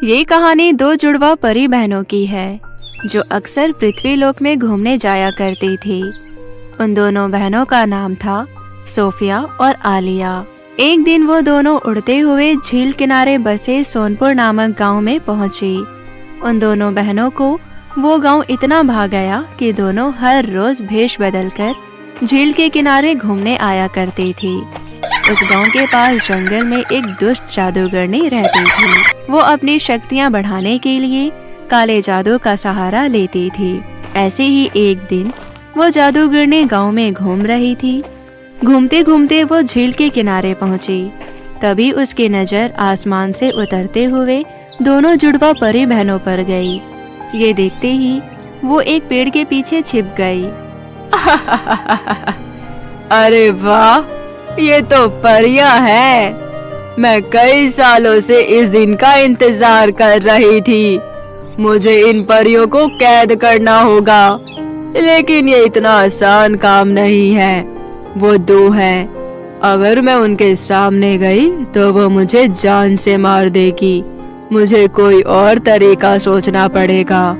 ये कहानी दो जुड़वा परी बहनों की है जो अक्सर पृथ्वी लोक में घूमने जाया करती थी। उन दोनों बहनों का नाम था सोफिया और आलिया। एक दिन वो दोनों उड़ते हुए झील किनारे बसे सोनपुर नामक गांव में पहुंची। उन दोनों बहनों को वो गांव इतना भा गया कि दोनों हर रोज भेष बदलकर झील के किनारे घूमने आया करती थी। उस गांव के पास जंगल में एक दुष्ट जादूगरनी रहती थी। वो अपनी शक्तियां बढ़ाने के लिए काले जादू का सहारा लेती थी। ऐसे ही एक दिन वो जादूगरनी गांव में घूम रही थी। घूमते घूमते वो झील के किनारे पहुंची। तभी उसकी नजर आसमान से उतरते हुए दोनों जुड़वा परी बहनों पर गई। ये देखते ही वो एक पेड़ के पीछे छिप गई। अरे वाह, ये तो परियां हैं। मैं कई सालों से इस दिन का इंतजार कर रही थी। मुझे इन परियों को कैद करना होगा, लेकिन ये इतना आसान काम नहीं है। वो दो हैं। अगर मैं उनके सामने गई तो वो मुझे जान से मार देगी। मुझे कोई और तरीका सोचना पड़ेगा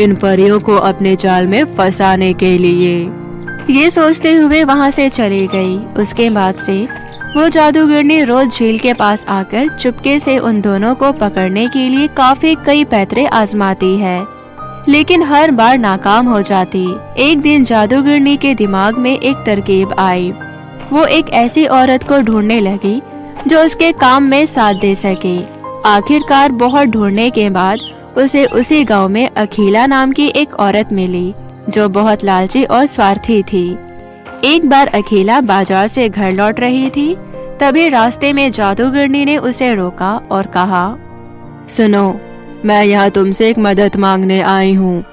इन परियों को अपने जाल में फंसाने के लिए। ये सोचते हुए वहाँ से चली गई। उसके बाद से वो जादूगरनी रोज झील के पास आकर चुपके से उन दोनों को पकड़ने के लिए काफी कई पैतरे आजमाती है, लेकिन हर बार नाकाम हो जाती। एक दिन जादूगरनी के दिमाग में एक तरकीब आई। वो एक ऐसी औरत को ढूंढने लगी जो उसके काम में साथ दे सके। आखिरकार बहुत ढूंढने के बाद उसे उसी गांव में अखिला नाम की एक औरत मिली जो बहुत लालची और स्वार्थी थी। एक बार अखिला बाजार से घर लौट रही थी। तभी रास्ते में जादूगरनी ने उसे रोका और कहा, सुनो, मैं यहाँ तुमसे एक मदद मांगने आई हूँ।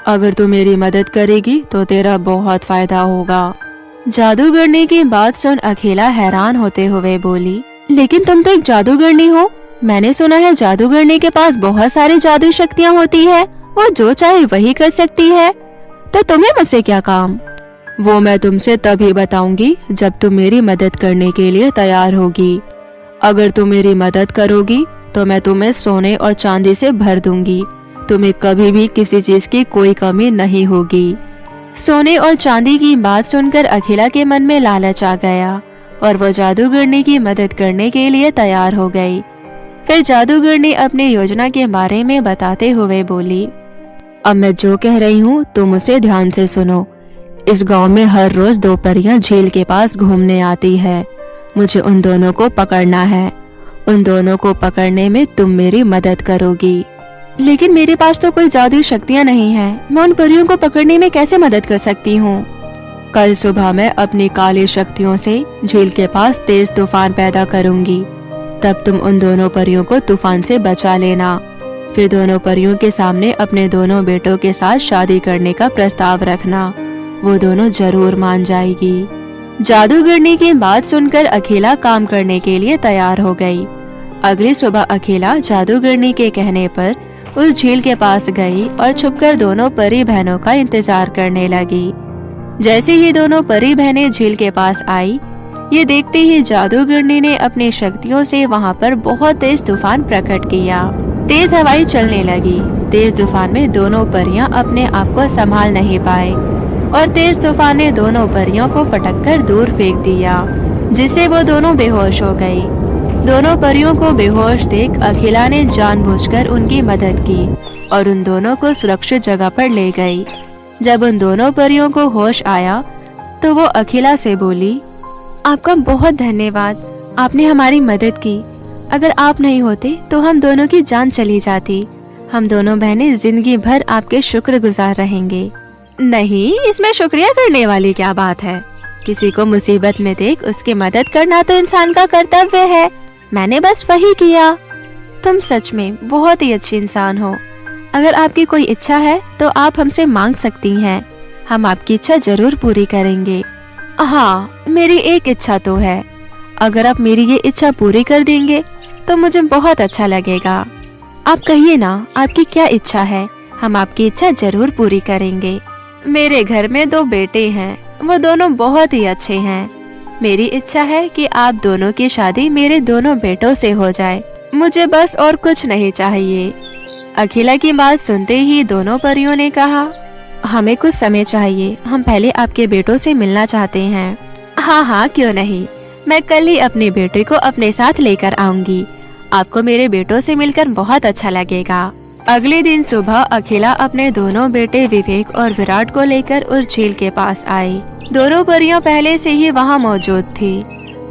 अगर तू मेरी मदद करेगी तो तेरा बहुत फायदा होगा। जादूगरनी की बात सुन अखिला हैरान होते हुए बोली, लेकिन तुम तो एक जादूगरनी हो। मैंने सुना है जादूगरनी के पास बहुत सारी जादुई शक्तियाँ होती है। वो जो चाहे वही कर सकती है, तो तुम्हें मुझसे क्या काम? वो मैं तुमसे तभी बताऊंगी जब तुम मेरी मदद करने के लिए तैयार होगी। अगर तुम मेरी मदद करोगी तो मैं तुम्हें सोने और चांदी से भर दूंगी। तुम्हें कभी भी किसी चीज की कोई कमी नहीं होगी। सोने और चांदी की बात सुनकर अखिला के मन में लालच आ गया और वो जादूगरनी की मदद करने के लिए तैयार हो गई। फिर जादूगरनी अपनी योजना के बारे में बताते हुए बोली, अब मैं जो कह रही हूँ तुम उसे ध्यान से सुनो। इस गांव में हर रोज दो परियां झील के पास घूमने आती है। मुझे उन दोनों को पकड़ना है। उन दोनों को पकड़ने में तुम मेरी मदद करोगी। लेकिन मेरे पास तो कोई जादुई शक्तियाँ नहीं हैं। मैं उन परियों को पकड़ने में कैसे मदद कर सकती हूँ? कल सुबह मैं अपनी काली शक्तियों से झील के पास तेज तूफान पैदा करूंगी। तब तुम उन दोनों परियों को तूफान से बचा लेना। फिर दोनों परियों के सामने अपने दोनों बेटों के साथ शादी करने का प्रस्ताव रखना। वो दोनों जरूर मान जाएगी। जादूगरनी की बात सुनकर अखिला काम करने के लिए तैयार हो गई। अगली सुबह अखिला जादूगरनी के कहने पर उस झील के पास गई और छुपकर दोनों परी बहनों का इंतजार करने लगी। जैसे ही दोनों परी बहनें झील के पास आई, ये देखते ही जादूगरनी ने अपनी शक्तियों से वहाँ पर बहुत तेज तूफान प्रकट किया। तेज हवाएं चलने लगी। तेज तूफान में दोनों परियां अपने आप को संभाल नहीं पाए और तेज तूफान ने दोनों परियों को पटककर दूर फेंक दिया, जिससे वो दोनों बेहोश हो गई। दोनों परियों को बेहोश देख अखिला ने जानबूझकर उनकी मदद की और उन दोनों को सुरक्षित जगह पर ले गई। जब उन दोनों परियों को होश आया तो वो अखिला से बोली, आपका बहुत धन्यवाद, आपने हमारी मदद की। अगर आप नहीं होते तो हम दोनों की जान चली जाती। हम दोनों बहनें जिंदगी भर आपके शुक्रगुजार रहेंगे। नहीं, इसमें शुक्रिया करने वाली क्या बात है? किसी को मुसीबत में देख उसकी मदद करना तो इंसान का कर्तव्य है। मैंने बस वही किया। तुम सच में बहुत ही अच्छी इंसान हो। अगर आपकी कोई इच्छा है तो आप हमसे मांग सकती हैं। हम आपकी इच्छा जरूर पूरी करेंगे। हाँ, मेरी एक इच्छा तो है। अगर आप मेरी ये इच्छा पूरी कर देंगे तो मुझे बहुत अच्छा लगेगा। आप कहिए ना, आपकी क्या इच्छा है? हम आपकी इच्छा जरूर पूरी करेंगे। मेरे घर में दो बेटे हैं, वो दोनों बहुत ही अच्छे हैं। मेरी इच्छा है कि आप दोनों की शादी मेरे दोनों बेटों से हो जाए। मुझे बस और कुछ नहीं चाहिए। अखिला की बात सुनते ही दोनों परियों ने कहा, हमें कुछ समय चाहिए, हम पहले आपके बेटों से मिलना चाहते हैं। हाँ हाँ, क्यों नहीं, मैं कल ही अपने बेटे को अपने साथ लेकर आऊंगी। आपको मेरे बेटों से मिलकर बहुत अच्छा लगेगा। अगले दिन सुबह अखिला अपने दोनों बेटे विवेक और विराट को लेकर उस झील के पास आई। दोनों परियां पहले से ही वहां मौजूद थी।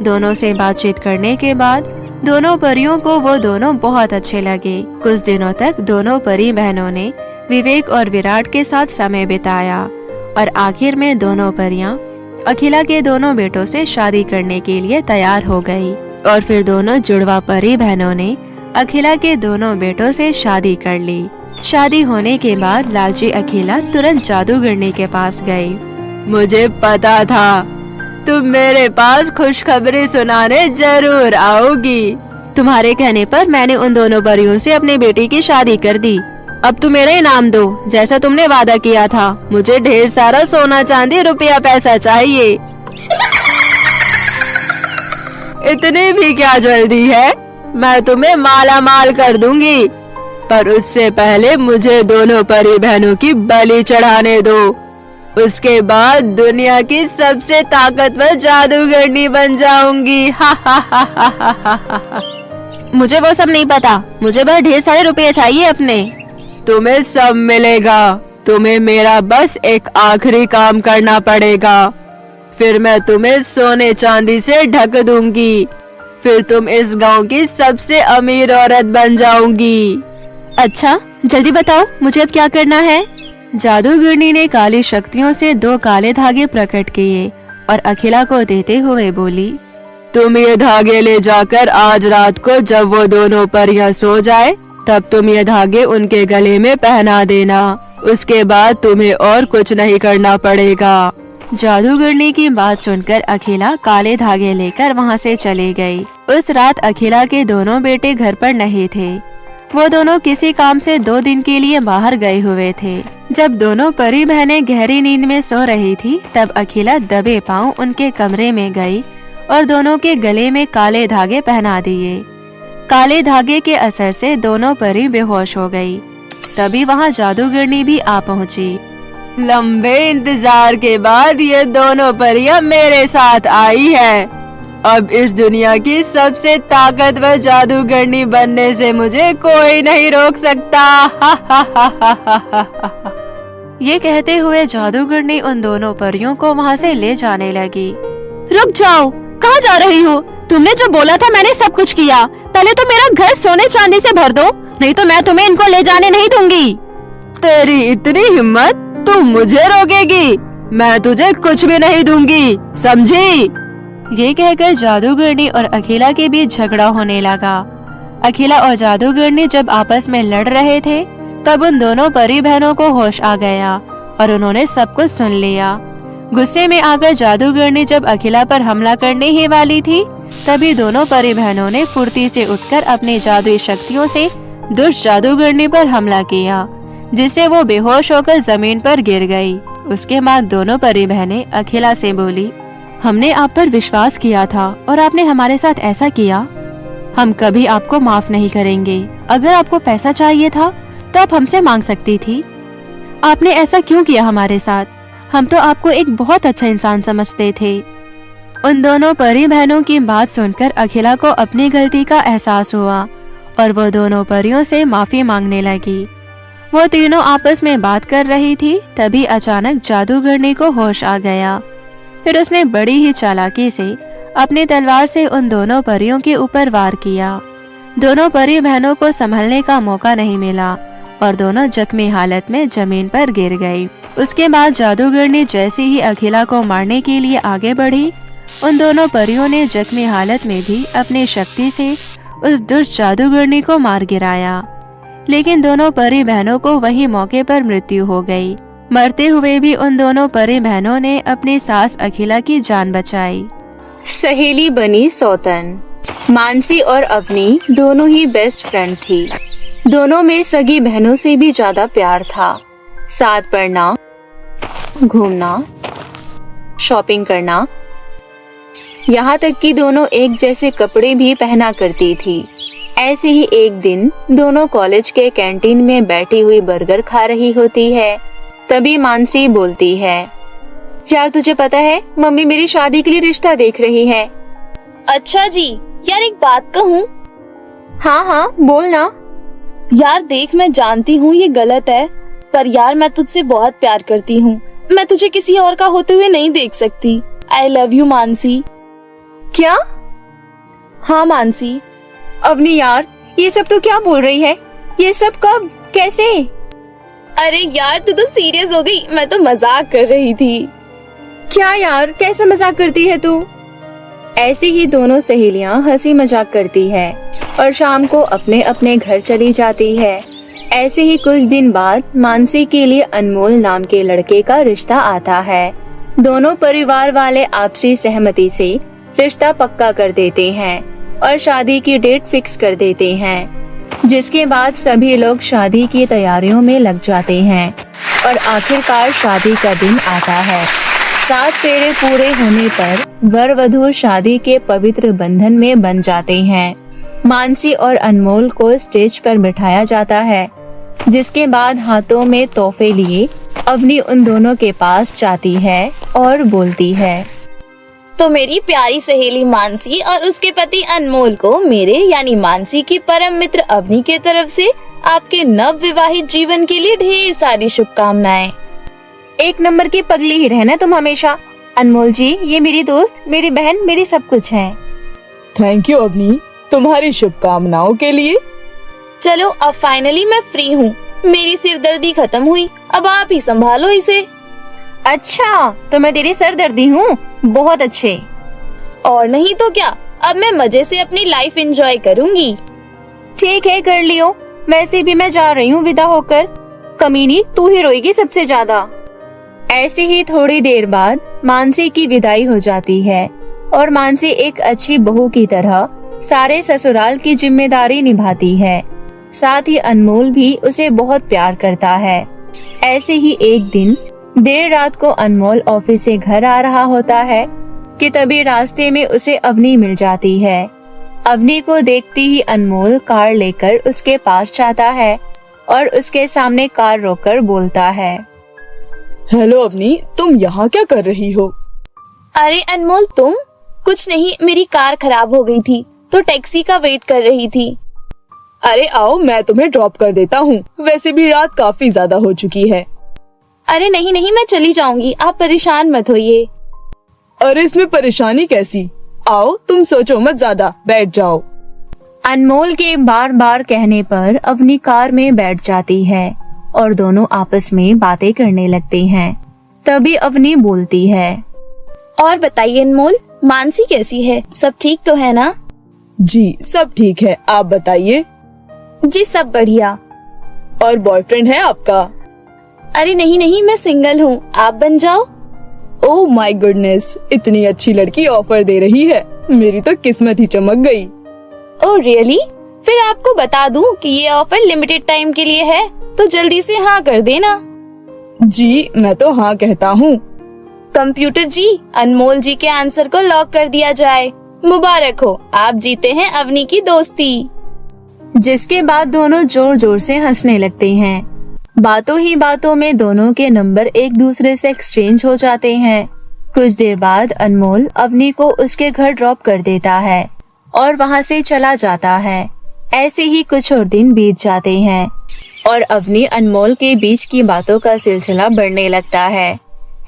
दोनों से बातचीत करने के बाद दोनों परियों को वो दोनों बहुत अच्छे लगे। कुछ दिनों तक दोनों परी बहनों ने विवेक और विराट के साथ समय बिताया और आखिर में दोनों परियां अखिला के दोनों बेटों से शादी करने के लिए तैयार हो गई। और फिर दोनों जुड़वा परी बहनों ने अखिला के दोनों बेटों से शादी कर ली। शादी होने के बाद लालची अखिला तुरंत जादूगरनी के पास गई। मुझे पता था तुम मेरे पास खुशखबरी सुनाने जरूर आओगी। तुम्हारे कहने पर मैंने उन दोनों परियों से अपनी बेटी की शादी कर दी। अब तुम मेरा इनाम दो, जैसा तुमने वादा किया था। मुझे ढेर सारा सोना चांदी रुपया पैसा चाहिए। इतनी भी क्या जल्दी है, मैं तुम्हें माला माल कर दूंगी, पर उससे पहले मुझे दोनों परी बहनों की बलि चढ़ाने दो। उसके बाद दुनिया की सबसे ताकतवर जादूगरनी बन जाऊंगी। हा हा हा हा हा हा। मुझे वो सब नहीं पता, मुझे बस ढेर सारे रुपए चाहिए अपने। तुम्हें सब मिलेगा, तुम्हें मेरा बस एक आखिरी काम करना पड़ेगा, फिर मैं तुम्हें सोने चांदी से ढक दूंगी। फिर तुम इस गांव की सबसे अमीर औरत बन जाऊंगी। अच्छा, जल्दी बताओ मुझे अब क्या करना है। जादूगरनी ने काली शक्तियों से 2 काले धागे प्रकट किए और अखिला को देते हुए बोली, तुम ये धागे ले जाकर आज रात को जब वो दोनों परियां सो जाए तब तुम ये धागे उनके गले में पहना देना। उसके बाद तुम्हें और कुछ नहीं करना पड़ेगा। जादूगरनी की बात सुनकर अखिला काले धागे लेकर वहां से चली गई। उस रात अखिला के दोनों बेटे घर पर नहीं थे। वो दोनों किसी काम से 2 दिन के लिए बाहर गए हुए थे। जब दोनों परी बहनें गहरी नींद में सो रही थी तब अखिला दबे पांव उनके कमरे में गई और दोनों के गले में काले धागे पहना दिए। काले धागे के असर से दोनों परी बेहोश हो गई। तभी वहाँ जादूगरनी भी आ पहुँची। लंबे इंतजार के बाद ये दोनों परियां मेरे साथ आई है। अब इस दुनिया की सबसे ताकतवर जादूगरनी बनने से मुझे कोई नहीं रोक सकता। हा हा हा हा हा हा। ये कहते हुए जादूगरनी उन दोनों परियों को वहाँ से ले जाने लगी। रुक जाओ, कहाँ जा रही हो? तुमने जो बोला था मैंने सब कुछ किया। पहले तो मेरा घर सोने चांदी से भर दो, नहीं तो मैं तुम्हें इनको ले जाने नहीं दूंगी। तेरी इतनी हिम्मत, तू मुझे रोकेगी? मैं तुझे कुछ भी नहीं दूंगी, समझी? ये कहकर जादूगरनी और अखिला के बीच झगड़ा होने लगा। अखिला और जादूगरनी जब आपस में लड़ रहे थे तब उन दोनों परी बहनों को होश आ गया और उन्होंने सब कुछ सुन लिया। गुस्से में आकर जादूगरनी जब अखिला पर हमला करने ही वाली थी तभी दोनों परी बहनों ने फुर्ती से उठकर अपनी जादुई शक्तियों से दुष्ट जादूगरनी पर हमला किया, जिससे वो बेहोश होकर जमीन पर गिर गई। उसके बाद दोनों परी बहनें अखिला से बोली, हमने आप पर विश्वास किया था और आपने हमारे साथ ऐसा किया। हम कभी आपको माफ नहीं करेंगे। अगर आपको पैसा चाहिए था तो आप हमसे मांग सकती थी। आपने ऐसा क्यों किया हमारे साथ? हम तो आपको एक बहुत अच्छा इंसान समझते थे। उन दोनों परी बहनों की बात सुनकर अखिला को अपनी गलती का एहसास हुआ और वो दोनों परियों से माफी मांगने लगी। वो तीनों आपस में बात कर रही थी तभी अचानक जादूगरनी को होश आ गया। फिर उसने बड़ी ही चालाकी से अपनी तलवार से उन दोनों परियों के ऊपर वार किया। दोनों परी बहनों को संभलने का मौका नहीं मिला और दोनों जख्मी हालत में जमीन पर गिर गई। उसके बाद जादूगरनी जैसे ही अखिला को मारने के लिए आगे बढ़ी, उन दोनों परियों ने जख्मी हालत में भी अपनी शक्ति से उस दुष्ट जादूगरनी को मार गिराया। लेकिन दोनों परी बहनों को वही मौके पर मृत्यु हो गई। मरते हुए भी उन दोनों परी बहनों ने अपनी सास अखिला की जान बचाई। सहेली बनी सौतन। मानसी और अवनी दोनों ही बेस्ट फ्रेंड थी। दोनों में सगी बहनों से भी ज्यादा प्यार था। साथ पढ़ना, घूमना, शॉपिंग करना, यहाँ तक कि दोनों एक जैसे कपड़े भी पहना करती थी। ऐसे ही एक दिन दोनों कॉलेज के कैंटीन में बैठी हुई बर्गर खा रही होती है। तभी मानसी बोलती है, यार तुझे पता है मम्मी मेरी शादी के लिए रिश्ता देख रही है। अच्छा जी, यार एक बात कहूँ? हाँ हाँ बोल ना। यार देख, मैं जानती हूँ ये गलत है, पर यार मैं तुझसे बहुत प्यार करती हूँ। मैं तुझे किसी और का होते हुए नहीं देख सकती। आई लव यू मानसी। क्या? हाँ मानसी। अवनी यार, ये सब तो क्या बोल रही है? ये सब कब, कैसे? अरे यार तू तो सीरियस हो गई, मैं तो मजाक कर रही थी। क्या यार, कैसे मजाक करती है तू? ऐसी ही दोनों सहेलियां हंसी मजाक करती है और शाम को अपने अपने घर चली जाती है। ऐसे ही कुछ दिन बाद मानसी के लिए अनमोल नाम के लड़के का रिश्ता आता है। दोनों परिवार वाले आपसी सहमति से रिश्ता पक्का कर देते हैं और शादी की डेट फिक्स कर देते हैं, जिसके बाद सभी लोग शादी की तैयारियों में लग जाते हैं और आखिरकार शादी का दिन आता है। 7 फेरे पूरे होने पर वर वधू शादी के पवित्र बंधन में बन जाते हैं। मानसी और अनमोल को स्टेज पर बिठाया जाता है, जिसके बाद हाथों में तोहफे लिए अवनी उन दोनों के पास जाती है और बोलती है, तो मेरी प्यारी सहेली मानसी और उसके पति अनमोल को मेरे यानी मानसी की परम मित्र अवनी के तरफ से आपके नव विवाहित जीवन के लिए ढेर सारी शुभकामनाएं। एक नंबर की पगली ही रहना तुम हमेशा। अनमोल जी, ये मेरी दोस्त, मेरी बहन, मेरी सब कुछ है। थैंक यू अवनी, तुम्हारी शुभकामनाओं के लिए। चलो अब फाइनली मैं फ्री हूँ, मेरी सिरदर्दी खत्म हुई, अब आप ही संभालो इसे। अच्छा, तो मैं तेरी सरदर्दी हूँ? बहुत अच्छे। और नहीं तो क्या, अब मैं मजे से अपनी लाइफ एंजॉय करूँगी। ठीक है, कर लियो। वैसे भी मैं जा रही हूँ विदा होकर। कमीनी, तू ही रोएगी सबसे ज्यादा। ऐसे ही थोड़ी देर बाद मानसी की विदाई हो जाती है और मानसी एक अच्छी बहू की तरह सारे ससुराल की जिम्मेदारी निभाती है। साथ ही अनमोल भी उसे बहुत प्यार करता है। ऐसे ही एक दिन देर रात को अनमोल ऑफिस से घर आ रहा होता है कि तभी रास्ते में उसे अवनी मिल जाती है। अवनी को देखती ही अनमोल कार लेकर उसके पास जाता है और उसके सामने कार रोककर बोलता है, हेलो अवनी, तुम यहाँ क्या कर रही हो? अरे अनमोल तुम? कुछ नहीं, मेरी कार खराब हो गई थी तो टैक्सी का वेट कर रही थी। अरे आओ, मैं तुम्हें ड्रॉप कर देता हूँ, वैसे भी रात काफी ज्यादा हो चुकी है। अरे नहीं नहीं, मैं चली जाऊंगी, आप परेशान मत होइए। अरे इसमें परेशानी कैसी? आओ, तुम सोचो मत ज्यादा, बैठ जाओ। अनमोल के बार बार कहने पर अवनी कार में बैठ जाती है और दोनों आपस में बातें करने लगते हैं। तभी अवनी बोलती है, और बताइए अनमोल, मानसी कैसी है? सब ठीक तो है ना? जी सब ठीक है, आप बताइए। जी सब बढ़िया। और बॉयफ्रेंड है आपका? अरे नहीं नहीं, मैं सिंगल हूँ, आप बन जाओ। ओह माय गुडनेस, इतनी अच्छी लड़की ऑफर दे रही है, मेरी तो किस्मत ही चमक गई। Oh really? फिर आपको बता दूं कि ये ऑफर लिमिटेड टाइम के लिए है, तो जल्दी से हाँ कर देना। जी मैं तो हाँ कहता हूँ। कंप्यूटर जी, अनमोल जी के आंसर को लॉक कर दिया जाए। मुबारक हो, आप जीते हैं अवनी की दोस्ती। जिसके बाद दोनों जोर जोर से हंसने लगते हैं। बातों ही बातों में दोनों के नंबर एक दूसरे से एक्सचेंज हो जाते हैं। कुछ देर बाद अनमोल अवनी को उसके घर ड्रॉप कर देता है और वहाँ से चला जाता है। ऐसे ही कुछ और दिन बीत जाते हैं और अवनी अनमोल के बीच की बातों का सिलसिला बढ़ने लगता है।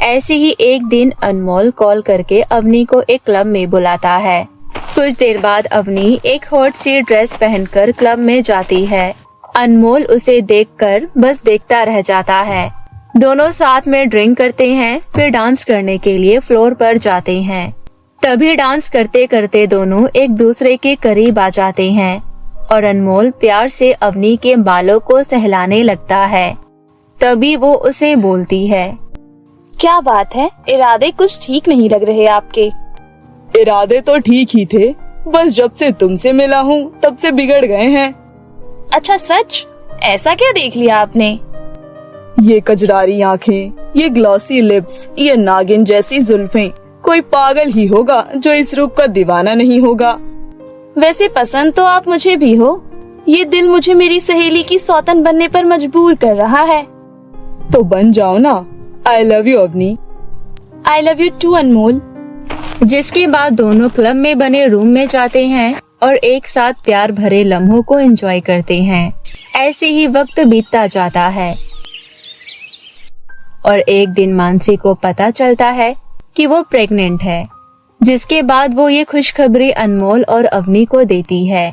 ऐसे ही एक दिन अनमोल कॉल करके अवनी को एक क्लब में बुलाता है। कुछ देर बाद अवनी एक हॉट सी ड्रेस पहनकर क्लब में जाती है। अनमोल उसे देखकर बस देखता रह जाता है। दोनों साथ में ड्रिंक करते हैं, फिर डांस करने के लिए फ्लोर पर जाते हैं। तभी डांस करते करते दोनों एक दूसरे के करीब आ जाते हैं और अनमोल प्यार से अवनी के बालों को सहलाने लगता है। तभी वो उसे बोलती है, क्या बात है, इरादे कुछ ठीक नहीं लग रहे आपके। इरादे तो ठीक ही थे, बस जब से तुमसे मिला हूँ तब से बिगड़ गए हैं। अच्छा सच? ऐसा क्या देख लिया आपने? ये कजरारी आँखें, ये ग्लॉसी लिप्स, ये नागिन जैसी जुल्फें, कोई पागल ही होगा जो इस रूप का दीवाना नहीं होगा। वैसे पसंद तो आप मुझे भी हो। ये दिल मुझे मेरी सहेली की सौतन बनने पर मजबूर कर रहा है। तो बन जाओ ना। I love you Avni. I love you too Anmol. जिसके बाद दोनों क्लब में बने रूम में जाते हैं और एक साथ प्यार भरे लम्हों को एंजॉय करते हैं। ऐसे ही वक्त बीतता जाता है और एक दिन मानसी को पता चलता है कि वो प्रेग्नेंट है। जिसके बाद वो ये खुशखबरी अनमोल और अवनी को देती है।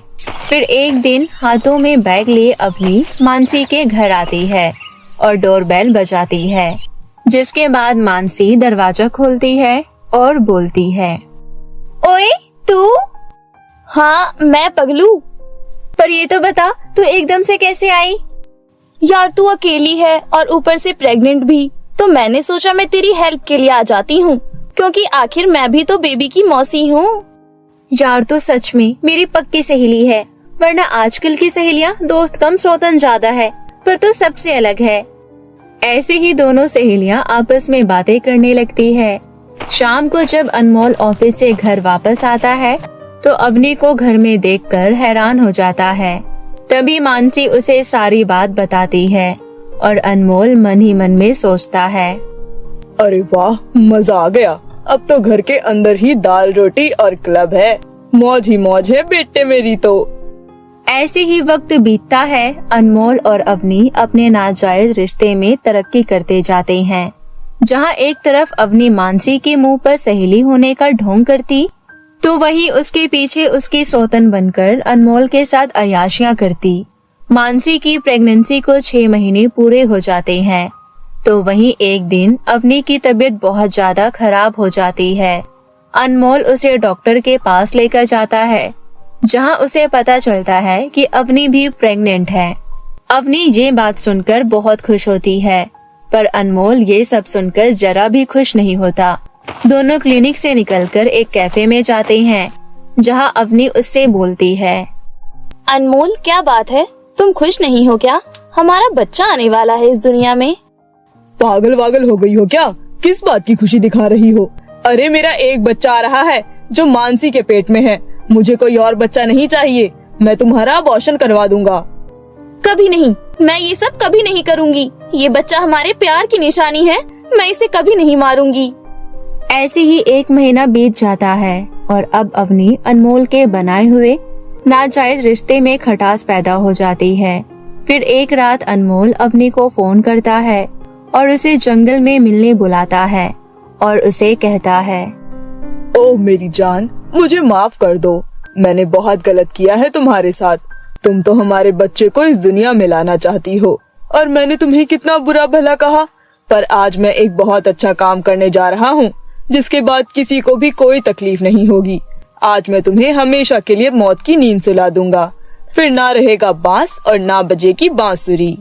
फिर एक दिन हाथों में बैग लिए अवनी मानसी के घर आती है और डोरबेल बजाती है। जिसके बाद मानसी दरवाजा खोलती है और बोलती है, ओए तू? हाँ मैं पगलू। पर ये तो बता, तू एकदम से कैसे आई? यार तू अकेली है और ऊपर से प्रेग्नेंट भी, तो मैंने सोचा मैं तेरी हेल्प के लिए आ जाती हूँ, क्योंकि आखिर मैं भी तो बेबी की मौसी हूँ। यार तो सच में मेरी पक्की सहेली है, वरना आजकल की सहेलियाँ दोस्त कम सौतन ज्यादा है, पर तू सबसे अलग है। ऐसे ही दोनों सहेलियाँ आपस में बातें करने लगती है। शाम को जब अनमोल ऑफिस से घर वापस आता है तो अवनी को घर में देखकर हैरान हो जाता है। तभी मानसी उसे सारी बात बताती है और अनमोल मन ही मन में सोचता है, अरे वाह, मजा आ गया। अब तो घर के अंदर ही दाल रोटी और क्लब है। मौज ही मौज है बेटे मेरी तो। ऐसे ही वक्त बीतता है। अनमोल और अवनी अपने नाजायज रिश्ते में तरक्की करते जाते हैं। जहाँ एक तरफ अवनी मानसी के मुंह पर सहेली होने का ढोंग करती, तो वहीं उसके पीछे उसकी सौतन बनकर अनमोल के साथ अय्याशियां करती। मानसी की प्रेगनेंसी को 6 महीने पूरे हो जाते हैं। तो वहीं एक दिन अवनी की तबीयत बहुत ज्यादा खराब हो जाती है। अनमोल उसे डॉक्टर के पास लेकर जाता है, जहां उसे पता चलता है कि अवनी भी प्रेग्नेंट है। अवनी ये बात सुनकर बहुत खुश होती है, पर अनमोल ये सब सुनकर जरा भी खुश नहीं होता। दोनों क्लिनिक से निकलकर एक कैफे में जाते हैं, जहां अवनी उससे बोलती है, अनमोल क्या बात है, तुम खुश नहीं हो क्या? हमारा बच्चा आने वाला है इस दुनिया में। पागल वागल हो गई हो क्या? किस बात की खुशी दिखा रही हो? अरे मेरा एक बच्चा आ रहा है जो मानसी के पेट में है। मुझे कोई और बच्चा नहीं चाहिए। मैं तुम्हारा अबॉर्शन करवा दूंगा। कभी नहीं, मैं ये सब कभी नहीं करूंगी। ये बच्चा हमारे प्यार की निशानी है, मैं इसे कभी नहीं मारूंगी। ऐसे ही 1 महीना बीत जाता है और अब अवनी अनमोल के बनाए हुए नाजायज रिश्ते में खटास पैदा हो जाती है। फिर एक रात अनमोल अवनी को फोन करता है और उसे जंगल में मिलने बुलाता है और उसे कहता है, ओह मेरी जान, मुझे माफ कर दो। मैंने बहुत गलत किया है तुम्हारे साथ। तुम तो हमारे बच्चे को इस दुनिया में लाना चाहती हो और मैंने तुम्हें कितना बुरा भला कहा। पर आज मैं एक बहुत अच्छा काम करने जा रहा हूँ, जिसके बाद किसी को भी कोई तकलीफ नहीं होगी। आज मैं तुम्हें हमेशा के लिए मौत की नींद सुला दूंगा। फिर ना रहेगा बांस और ना बजेगी बांसुरी।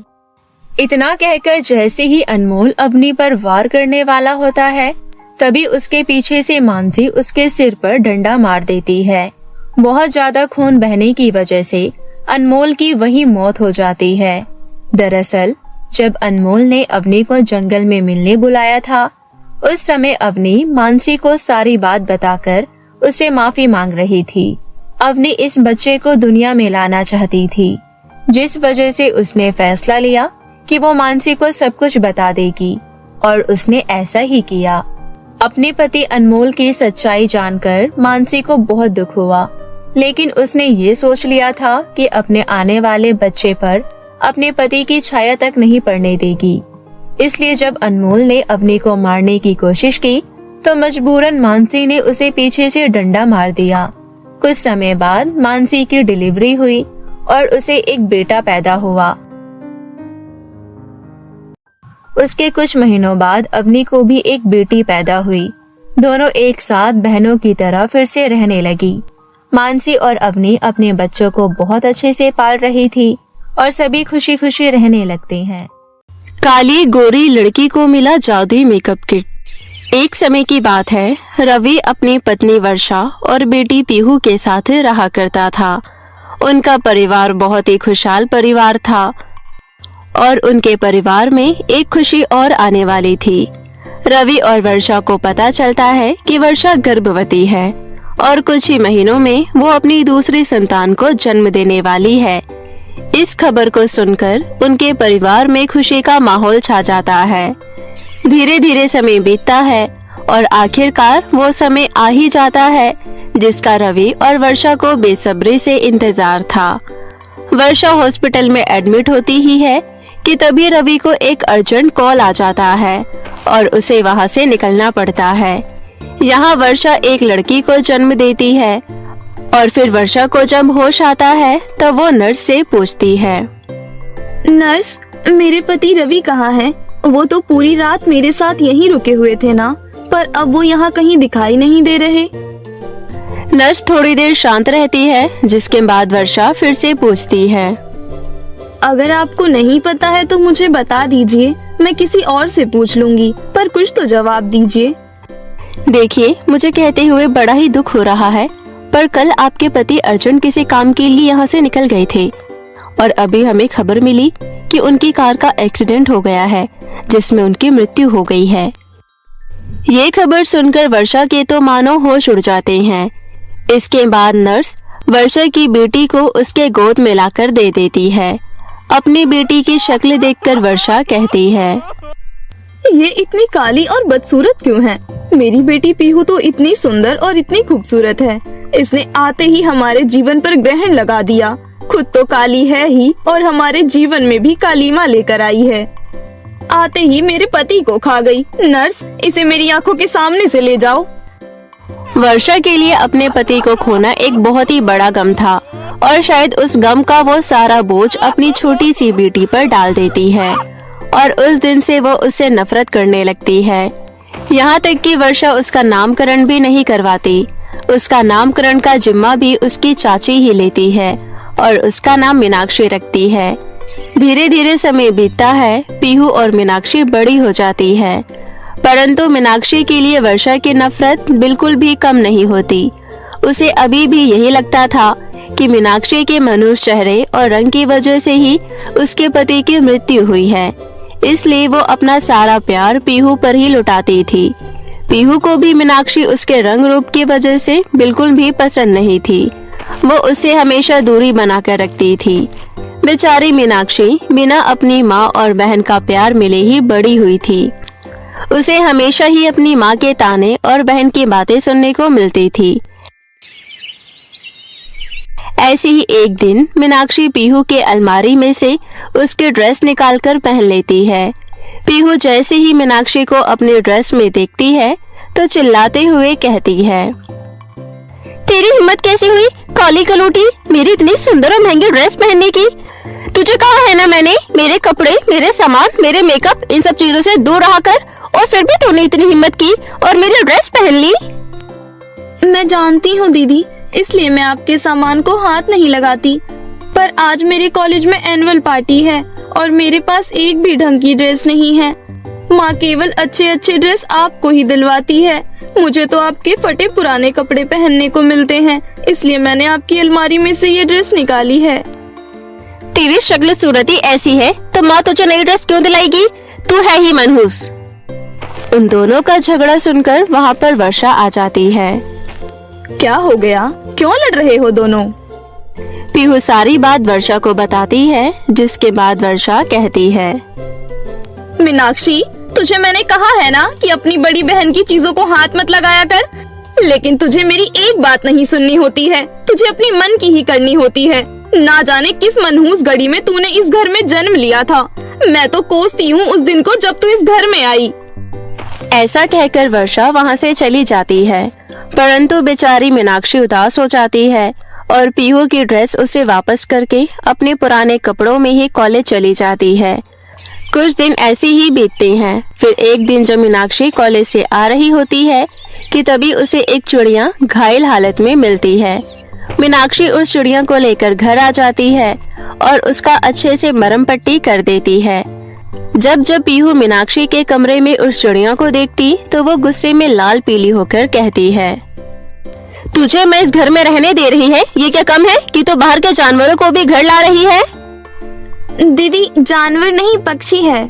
इतना कहकर जैसे ही अनमोल अवनी पर वार करने वाला होता है, तभी उसके पीछे से मानसी उसके सिर पर डंडा मार देती है। बहुत ज्यादा खून बहने की वजह से अनमोल की वही मौत हो जाती है। दरअसल जब अनमोल ने अवनी को जंगल में मिलने बुलाया था, उस समय अवनी मानसी को सारी बात बताकर उससे माफी मांग रही थी। अवनी इस बच्चे को दुनिया में लाना चाहती थी, जिस वजह से उसने फैसला लिया कि वो मानसी को सब कुछ बता देगी, और उसने ऐसा ही किया। अपने पति अनमोल की सच्चाई जानकर मानसी को बहुत दुख हुआ, लेकिन उसने ये सोच लिया था कि अपने आने वाले बच्चे पर अपने पति की छाया तक नहीं पड़ने देगी। इसलिए जब अनमोल ने अवनी को मारने की कोशिश की, तो मजबूरन मानसी ने उसे पीछे से डंडा मार दिया। कुछ समय बाद मानसी की डिलीवरी हुई और उसे एक बेटा पैदा हुआ। उसके कुछ महीनों बाद अवनी को भी एक बेटी पैदा हुई। दोनों एक साथ बहनों की तरह फिर से रहने लगी। मानसी और अवनी अपने बच्चों को बहुत अच्छे से पाल रही थी और सभी खुशी खुशी रहने लगते हैं। काली गोरी लड़की को मिला जादुई मेकअप किट। एक समय की बात है, रवि अपनी पत्नी वर्षा और बेटी पीहू के साथ रहा करता था। उनका परिवार बहुत ही खुशहाल परिवार था और उनके परिवार में एक खुशी और आने वाली थी। रवि और वर्षा को पता चलता है कि वर्षा गर्भवती है और कुछ ही महीनों में वो अपनी दूसरी संतान को जन्म देने वाली है। इस खबर को सुनकर उनके परिवार में खुशी का माहौल छा जाता है। धीरे धीरे समय बीतता है और आखिरकार वो समय आ ही जाता है जिसका रवि और वर्षा को बेसब्री से इंतजार था। वर्षा हॉस्पिटल में एडमिट होती ही है कि तभी रवि को एक अर्जेंट कॉल आ जाता है और उसे वहां से निकलना पड़ता है। यहाँ वर्षा एक लड़की को जन्म देती है और फिर वर्षा को जब होश आता है तब वो नर्स से पूछती है, नर्स, मेरे पति रवि कहाँ है? वो तो पूरी रात मेरे साथ यहीं रुके हुए थे ना, पर अब वो यहाँ कहीं दिखाई नहीं दे रहे। नर्स थोड़ी देर शांत रहती है जिसके बाद वर्षा फिर से पूछती है, अगर आपको नहीं पता है तो मुझे बता दीजिए, मैं किसी और से पूछ लूंगी, पर कुछ तो जवाब दीजिए। देखिए, मुझे कहते हुए बड़ा ही दुख हो रहा है, पर कल आपके पति अर्जेंट किसी काम के लिए यहाँ से निकल गए थे और अभी हमें खबर मिली कि उनकी कार का एक्सीडेंट हो गया है जिसमें उनकी मृत्यु हो गई है। ये खबर सुनकर वर्षा के तो मानो होश उड़ जाते हैं। इसके बाद नर्स वर्षा की बेटी को उसके गोद में लाकर दे देती है। अपनी बेटी की शक्ल देखकर वर्षा कहती है, ये इतनी काली और बदसूरत क्यों है? मेरी बेटी पीहू तो इतनी सुंदर और इतनी खूबसूरत है। इसने आते ही हमारे जीवन पर ग्रहण लगा दिया। खुद तो काली है ही और हमारे जीवन में भी कालीमा लेकर आई है। आते ही मेरे पति को खा गई। नर्स, इसे मेरी आंखों के सामने से ले जाओ। वर्षा के लिए अपने पति को खोना एक बहुत ही बड़ा गम था और शायद उस गम का वो सारा बोझ अपनी छोटी सी बेटी पर डाल देती है और उस दिन से वो उससे नफरत करने लगती है। यहाँ तक कि वर्षा उसका नामकरण भी नहीं करवाती। उसका नामकरण का जिम्मा भी उसकी चाची ही लेती है और उसका नाम मीनाक्षी रखती है। धीरे धीरे समय बीतता है, पीहू और मीनाक्षी बड़ी हो जाती है, परंतु मीनाक्षी के लिए वर्षा की नफरत बिल्कुल भी कम नहीं होती। उसे अभी भी यही लगता था कि मीनाक्षी के मनुष्य चेहरे और रंग की वजह से ही उसके पति की मृत्यु हुई है, इसलिए वो अपना सारा प्यार पीहू पर ही लुटाती थी। पीहू को भी मीनाक्षी उसके रंग रूप की वजह से बिल्कुल भी पसंद नहीं थी। वो उससे हमेशा दूरी बनाकर रखती थी। बेचारी मीनाक्षी बिना अपनी माँ और बहन का प्यार मिले ही बड़ी हुई थी। उसे हमेशा ही अपनी माँ के ताने और बहन की बातें सुनने को मिलती थी। ऐसे ही एक दिन मीनाक्षी पीहू के अलमारी में से उसकी ड्रेस निकालकर पहन लेती है। पीहू जैसे ही मीनाक्षी को अपने ड्रेस में देखती है तो चिल्लाते हुए कहती है, तेरी हिम्मत कैसे हुई काली कलूटी मेरी इतनी सुंदर और महंगी ड्रेस पहनने की? तुझे कहा है ना मैंने, मेरे कपड़े, मेरे सामान, मेरे मेकअप, इन सब चीजों से दूर रहा कर, और फिर भी तूने इतनी हिम्मत की और मेरी ड्रेस पहन ली। मैं जानती हूँ दीदी, इसलिए मैं आपके सामान को हाथ नहीं लगाती, पर आज मेरे कॉलेज में एनुअल पार्टी है और मेरे पास एक भी ढंग की ड्रेस नहीं है। माँ केवल अच्छे अच्छे ड्रेस आपको ही दिलवाती है। मुझे तो आपके फटे पुराने कपड़े पहनने को मिलते हैं, इसलिए मैंने आपकी अलमारी में से ये ड्रेस निकाली है। तेरी शक्ल सूरत ही ऐसी है तो माँ तुझे नई ड्रेस क्यों दिलाएगी? तू है ही मनहूस। उन दोनों का झगड़ा सुनकर वहाँ पर वर्षा आ जाती है। क्या हो गया? क्यों लड़ रहे हो दोनों? पीहू सारी बात वर्षा को बताती है, जिसके बाद वर्षा कहती है, मीनाक्षी, तुझे मैंने कहा है ना कि अपनी बड़ी बहन की चीजों को हाथ मत लगाया कर, लेकिन तुझे मेरी एक बात नहीं सुननी होती है। तुझे अपनी मन की ही करनी होती है। ना जाने किस मनहूस घड़ी में तूने इस घर में जन्म लिया था। मैं तो कोसती हूँ उस दिन को जब तू इस घर में आई। ऐसा कहकर वर्षा वहाँ से चली जाती है, परंतु बेचारी मीनाक्षी उदास हो जाती है और पीहू की ड्रेस उसे वापस करके अपने पुराने कपड़ों में ही कॉलेज चली जाती है। कुछ दिन ऐसे ही बीतते हैं। फिर एक दिन जब मीनाक्षी कॉलेज से आ रही होती है कि तभी उसे एक चिड़िया घायल हालत में मिलती है। मीनाक्षी उस चिड़िया को लेकर घर आ जाती है और उसका अच्छे से मरहम पट्टी कर देती है। जब जब पीहू मीनाक्षी के कमरे में उस चिड़िया को देखती तो वो गुस्से में लाल पीली होकर कहती है, तुझे मैं इस घर में रहने दे रही है, ये क्या कम है कि तू बाहर के जानवरों को भी घर ला रही है? दीदी, जानवर नहीं, पक्षी है।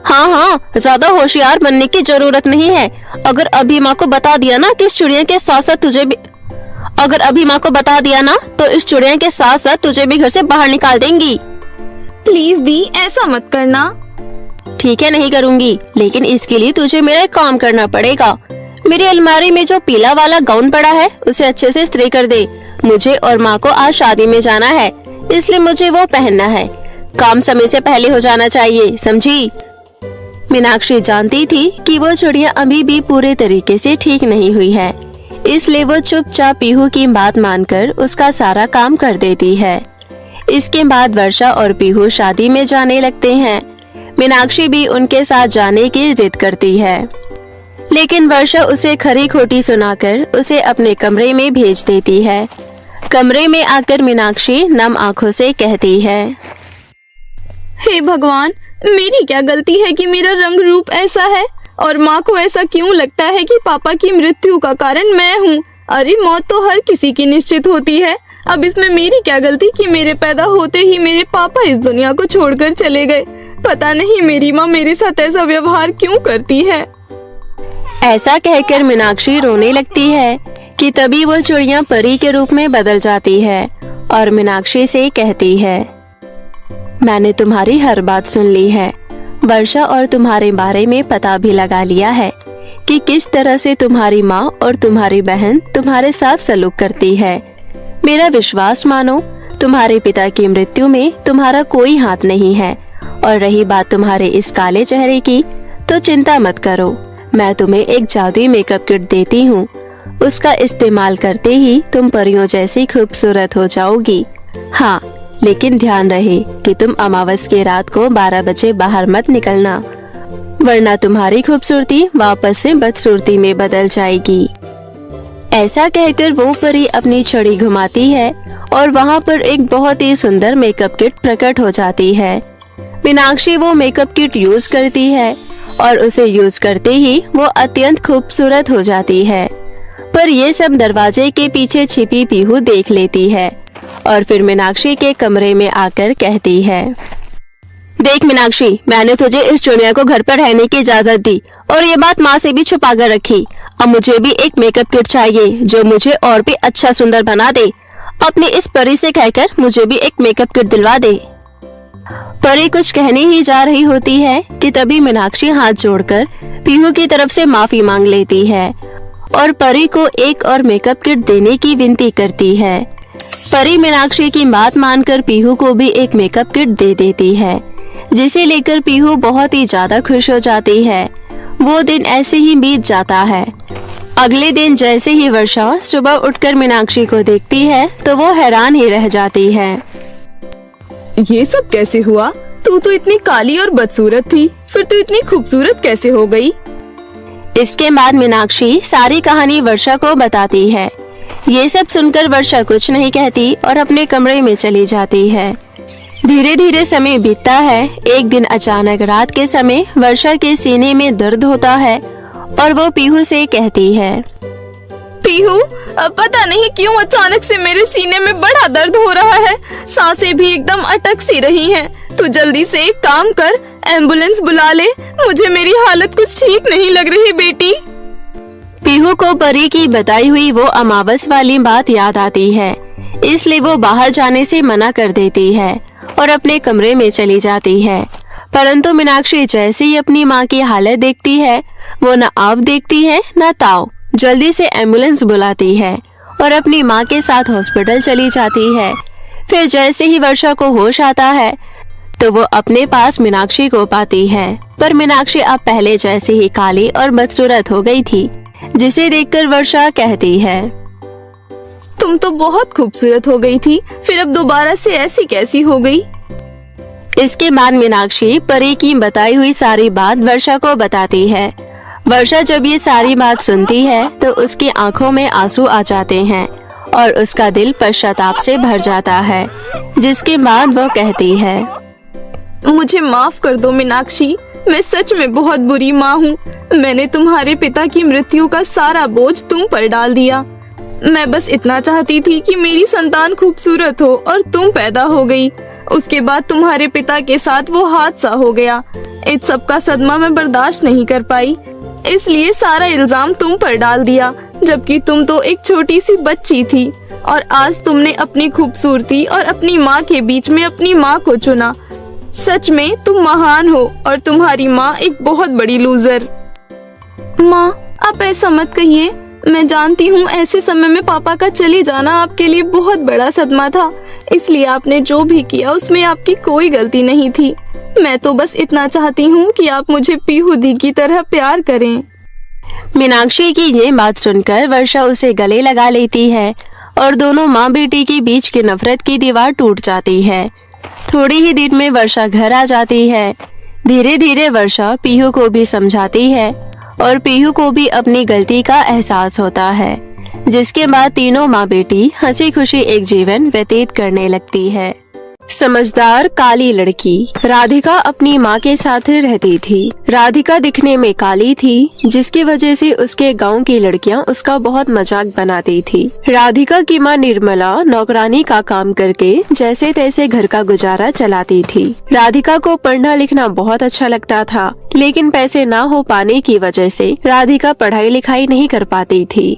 हाँ हाँ, ज्यादा होशियार बनने की जरूरत नहीं है। अगर अभी माँ को बता दिया ना कि इस चिड़िया के साथ साथ अगर अभी माँ को बता दिया ना तो इस चुड़ैल के साथ साथ तुझे भी घर से बाहर निकाल देंगी। प्लीज दी, ऐसा मत करना। ठीक है, नहीं करूँगी, लेकिन इसके लिए तुझे मेरा एक काम करना पड़ेगा। मेरी अलमारी में जो पीला वाला गाउन पड़ा है उसे अच्छे से इस्त्री कर दे। मुझे और माँ को आज शादी में जाना है, इसलिए मुझे वो पहनना है। काम समय से पहले हो जाना चाहिए, समझी? मीनाक्षी जानती थी कि वो चुड़िया अभी भी पूरे तरीके से ठीक नहीं हुई है, इसलिए वो चुपचाप पीहू की बात मानकर उसका सारा काम कर देती है। इसके बाद वर्षा और पीहू शादी में जाने लगते हैं। मीनाक्षी भी उनके साथ जाने की जिद करती है, लेकिन वर्षा उसे खरी खोटी सुनाकर उसे अपने कमरे में भेज देती है। कमरे में आकर मीनाक्षी नम आंखों से कहती है, हे भगवान, मेरी क्या गलती है कि मेरा रंग रूप ऐसा है, और माँ को ऐसा क्यों लगता है कि पापा की मृत्यु का कारण मैं हूँ। अरे मौत तो हर किसी की निश्चित होती है, अब इसमें मेरी क्या गलती कि मेरे पैदा होते ही मेरे पापा इस दुनिया को छोड़कर चले गए। पता नहीं मेरी माँ मेरे साथ ऐसा व्यवहार क्यों करती है। ऐसा कहकर मीनाक्षी रोने लगती है कि तभी वो चुड़िया परी के रूप में बदल जाती है और मीनाक्षी से कहती है, मैंने तुम्हारी हर बात सुन ली है वर्षा, और तुम्हारे बारे में पता भी लगा लिया है कि किस तरह से तुम्हारी माँ और तुम्हारी बहन तुम्हारे साथ सलूक करती है। मेरा विश्वास मानो, तुम्हारे पिता की मृत्यु में तुम्हारा कोई हाथ नहीं है। और रही बात तुम्हारे इस काले चेहरे की, तो चिंता मत करो, मैं तुम्हें एक जादुई मेकअप किट देती हूँ। उसका इस्तेमाल करते ही तुम परियों जैसी खूबसूरत हो जाओगी। हाँ, लेकिन ध्यान रहे कि तुम अमावस की रात को 12 बजे बाहर मत निकलना, वरना तुम्हारी खूबसूरती वापस से बदसूरती में बदल जाएगी। ऐसा कहकर वो परी अपनी छड़ी घुमाती है और वहाँ पर एक बहुत ही सुंदर मेकअप किट प्रकट हो जाती है। मीनाक्षी वो मेकअप किट यूज करती है और उसे यूज करते ही वो अत्यंत खूबसूरत हो जाती है। पर ये सब दरवाजे के पीछे छिपी पीहू देख लेती है और फिर मीनाक्षी के कमरे में आकर कहती है, देख मीनाक्षी, मैंने तुझे इस चुड़िया को घर पर रहने की इजाजत दी और ये बात माँ से भी छुपा कर रखी। अब मुझे भी एक मेकअप किट चाहिए जो मुझे और भी अच्छा सुंदर बना दे। अपनी इस परी से कहकर मुझे भी एक मेकअप किट दिलवा दे। परी कुछ कहने ही जा रही होती है कि तभी मीनाक्षी हाथ जोड़कर पीहू की तरफ से माफी मांग लेती है और परी को एक और मेकअप किट देने की विनती करती है। परी मीनाक्षी की बात मानकर पीहू को भी एक मेकअप किट दे देती है, जिसे लेकर पीहू बहुत ही ज्यादा खुश हो जाती है। वो दिन ऐसे ही बीत जाता है। अगले दिन जैसे ही वर्षा सुबह उठकर मीनाक्षी को देखती है तो वो हैरान ही रह जाती है। ये सब कैसे हुआ? तू तो इतनी काली और बदसूरत थी, फिर तू इतनी खूबसूरत कैसे हो गई? इसके बाद मीनाक्षी सारी कहानी वर्षा को बताती है। ये सब सुनकर वर्षा कुछ नहीं कहती और अपने कमरे में चली जाती है। धीरे धीरे समय बीतता है। एक दिन अचानक रात के समय वर्षा के सीने में दर्द होता है और वो पीहू से कहती है, पीहू, पता नहीं क्यों अचानक से मेरे सीने में बड़ा दर्द हो रहा है, सांसें भी एकदम अटक सी रही हैं। तू जल्दी से एक काम कर, एम्बुलेंस बुला ले, मुझे मेरी हालत कुछ ठीक नहीं लग रही बेटी। पीहू को परी की बताई हुई वो अमावस वाली बात याद आती है, इसलिए वो बाहर जाने से मना कर देती है और अपने कमरे में चली जाती है। परंतु मीनाक्षी जैसे ही अपनी माँ की हालत देखती है, वो न आव देखती है न ताव, जल्दी से एम्बुलेंस बुलाती है और अपनी माँ के साथ हॉस्पिटल चली जाती है। फिर जैसे ही वर्षा को होश आता है तो वो अपने पास मीनाक्षी को पाती है, पर मीनाक्षी अब पहले जैसे ही काली और बदसूरत हो गई थी, जिसे देखकर वर्षा कहती है, तुम तो बहुत खूबसूरत हो गई थी, फिर अब दोबारा से ऐसी कैसी हो गई? इसके बाद मीनाक्षी परी की बताई हुई सारी बात वर्षा को बताती है। वर्षा जब ये सारी बात सुनती है तो उसकी आंखों में आंसू आ जाते हैं और उसका दिल पश्चाताप से भर जाता है, जिसके बाद वो कहती है, मुझे माफ कर दो मीनाक्षी, मैं सच में बहुत बुरी माँ हूँ। मैंने तुम्हारे पिता की मृत्यु का सारा बोझ तुम पर डाल दिया। मैं बस इतना चाहती थी कि मेरी संतान खूबसूरत हो और तुम पैदा हो गई। उसके बाद तुम्हारे पिता के साथ वो हादसा हो गया। इस सब का सदमा मैं बर्दाश्त नहीं कर पाई। इसलिए सारा इल्जाम तुम पर डाल दिया, जबकि तुम तो एक छोटी सी बच्ची थी। और आज तुमने अपनी खूबसूरती और अपनी माँ के बीच में अपनी माँ को चुना। सच में तुम महान हो और तुम्हारी माँ एक बहुत बड़ी लूजर। माँ, आप ऐसा मत कहिए। मैं जानती हूँ ऐसे समय में पापा का चले जाना आपके लिए बहुत बड़ा सदमा था, इसलिए आपने जो भी किया उसमें आपकी कोई गलती नहीं थी। मैं तो बस इतना चाहती हूँ कि आप मुझे पीहू दी की तरह प्यार करें। मीनाक्षी की ये बात सुनकर वर्षा उसे गले लगा लेती है और दोनों माँ बेटी के बीच की नफरत की दीवार टूट जाती है। थोड़ी ही देर में वर्षा घर आ जाती है। धीरे धीरे वर्षा पीहू को भी समझाती है और पीहू को भी अपनी गलती का एहसास होता है, जिसके बाद तीनों माँ बेटी हंसी खुशी एक जीवन व्यतीत करने लगती है। समझदार काली लड़की राधिका अपनी माँ के साथ रहती थी। राधिका दिखने में काली थी, जिसकी वजह से उसके गांव की लड़कियां उसका बहुत मजाक बनाती थी। राधिका की माँ निर्मला नौकरानी का काम करके जैसे तैसे घर का गुजारा चलाती थी। राधिका को पढ़ना लिखना बहुत अच्छा लगता था, लेकिन पैसे ना हो पाने की वजह से राधिका पढ़ाई लिखाई नहीं कर पाती थी।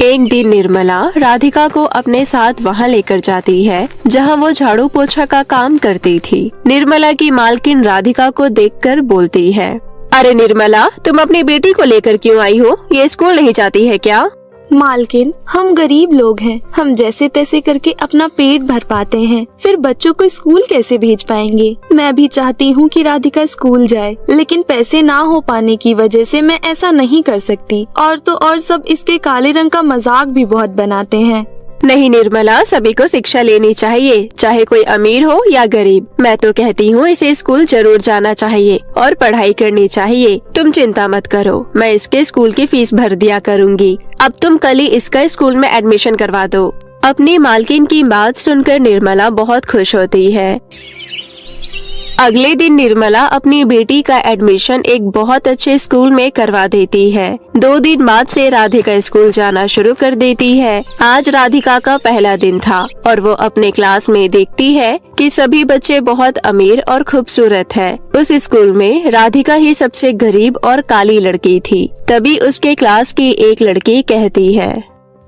एक दिन निर्मला राधिका को अपने साथ वहाँ लेकर जाती है जहाँ वो झाड़ू पोछा का काम करती थी। निर्मला की मालकिन राधिका को देखकर बोलती है, अरे निर्मला, तुम अपनी बेटी को लेकर क्यों आई हो? ये स्कूल नहीं जाती है क्या? मालकिन, हम गरीब लोग हैं, हम जैसे तैसे करके अपना पेट भर पाते हैं, फिर बच्चों को स्कूल कैसे भेज पाएंगे? मैं भी चाहती हूँ कि राधिका स्कूल जाए, लेकिन पैसे ना हो पाने की वजह से मैं ऐसा नहीं कर सकती। और तो और सब इसके काले रंग का मजाक भी बहुत बनाते हैं। नहीं निर्मला, सभी को शिक्षा लेनी चाहिए, चाहे कोई अमीर हो या गरीब। मैं तो कहती हूँ इसे स्कूल जरूर जाना चाहिए और पढ़ाई करनी चाहिए। तुम चिंता मत करो, मैं इसके स्कूल की फीस भर दिया करूँगी। अब तुम कल ही इसका स्कूल में एडमिशन करवा दो। अपनी मालकिन की बात सुनकर निर्मला बहुत खुश होती है। अगले दिन निर्मला अपनी बेटी का एडमिशन एक बहुत अच्छे स्कूल में करवा देती है। 2 दिन बाद से राधिका स्कूल जाना शुरू कर देती है। आज राधिका का पहला दिन था और वो अपने क्लास में देखती है कि सभी बच्चे बहुत अमीर और खूबसूरत है। उस स्कूल में राधिका ही सबसे गरीब और काली लड़की थी। तभी उसके क्लास की एक लड़की कहती है,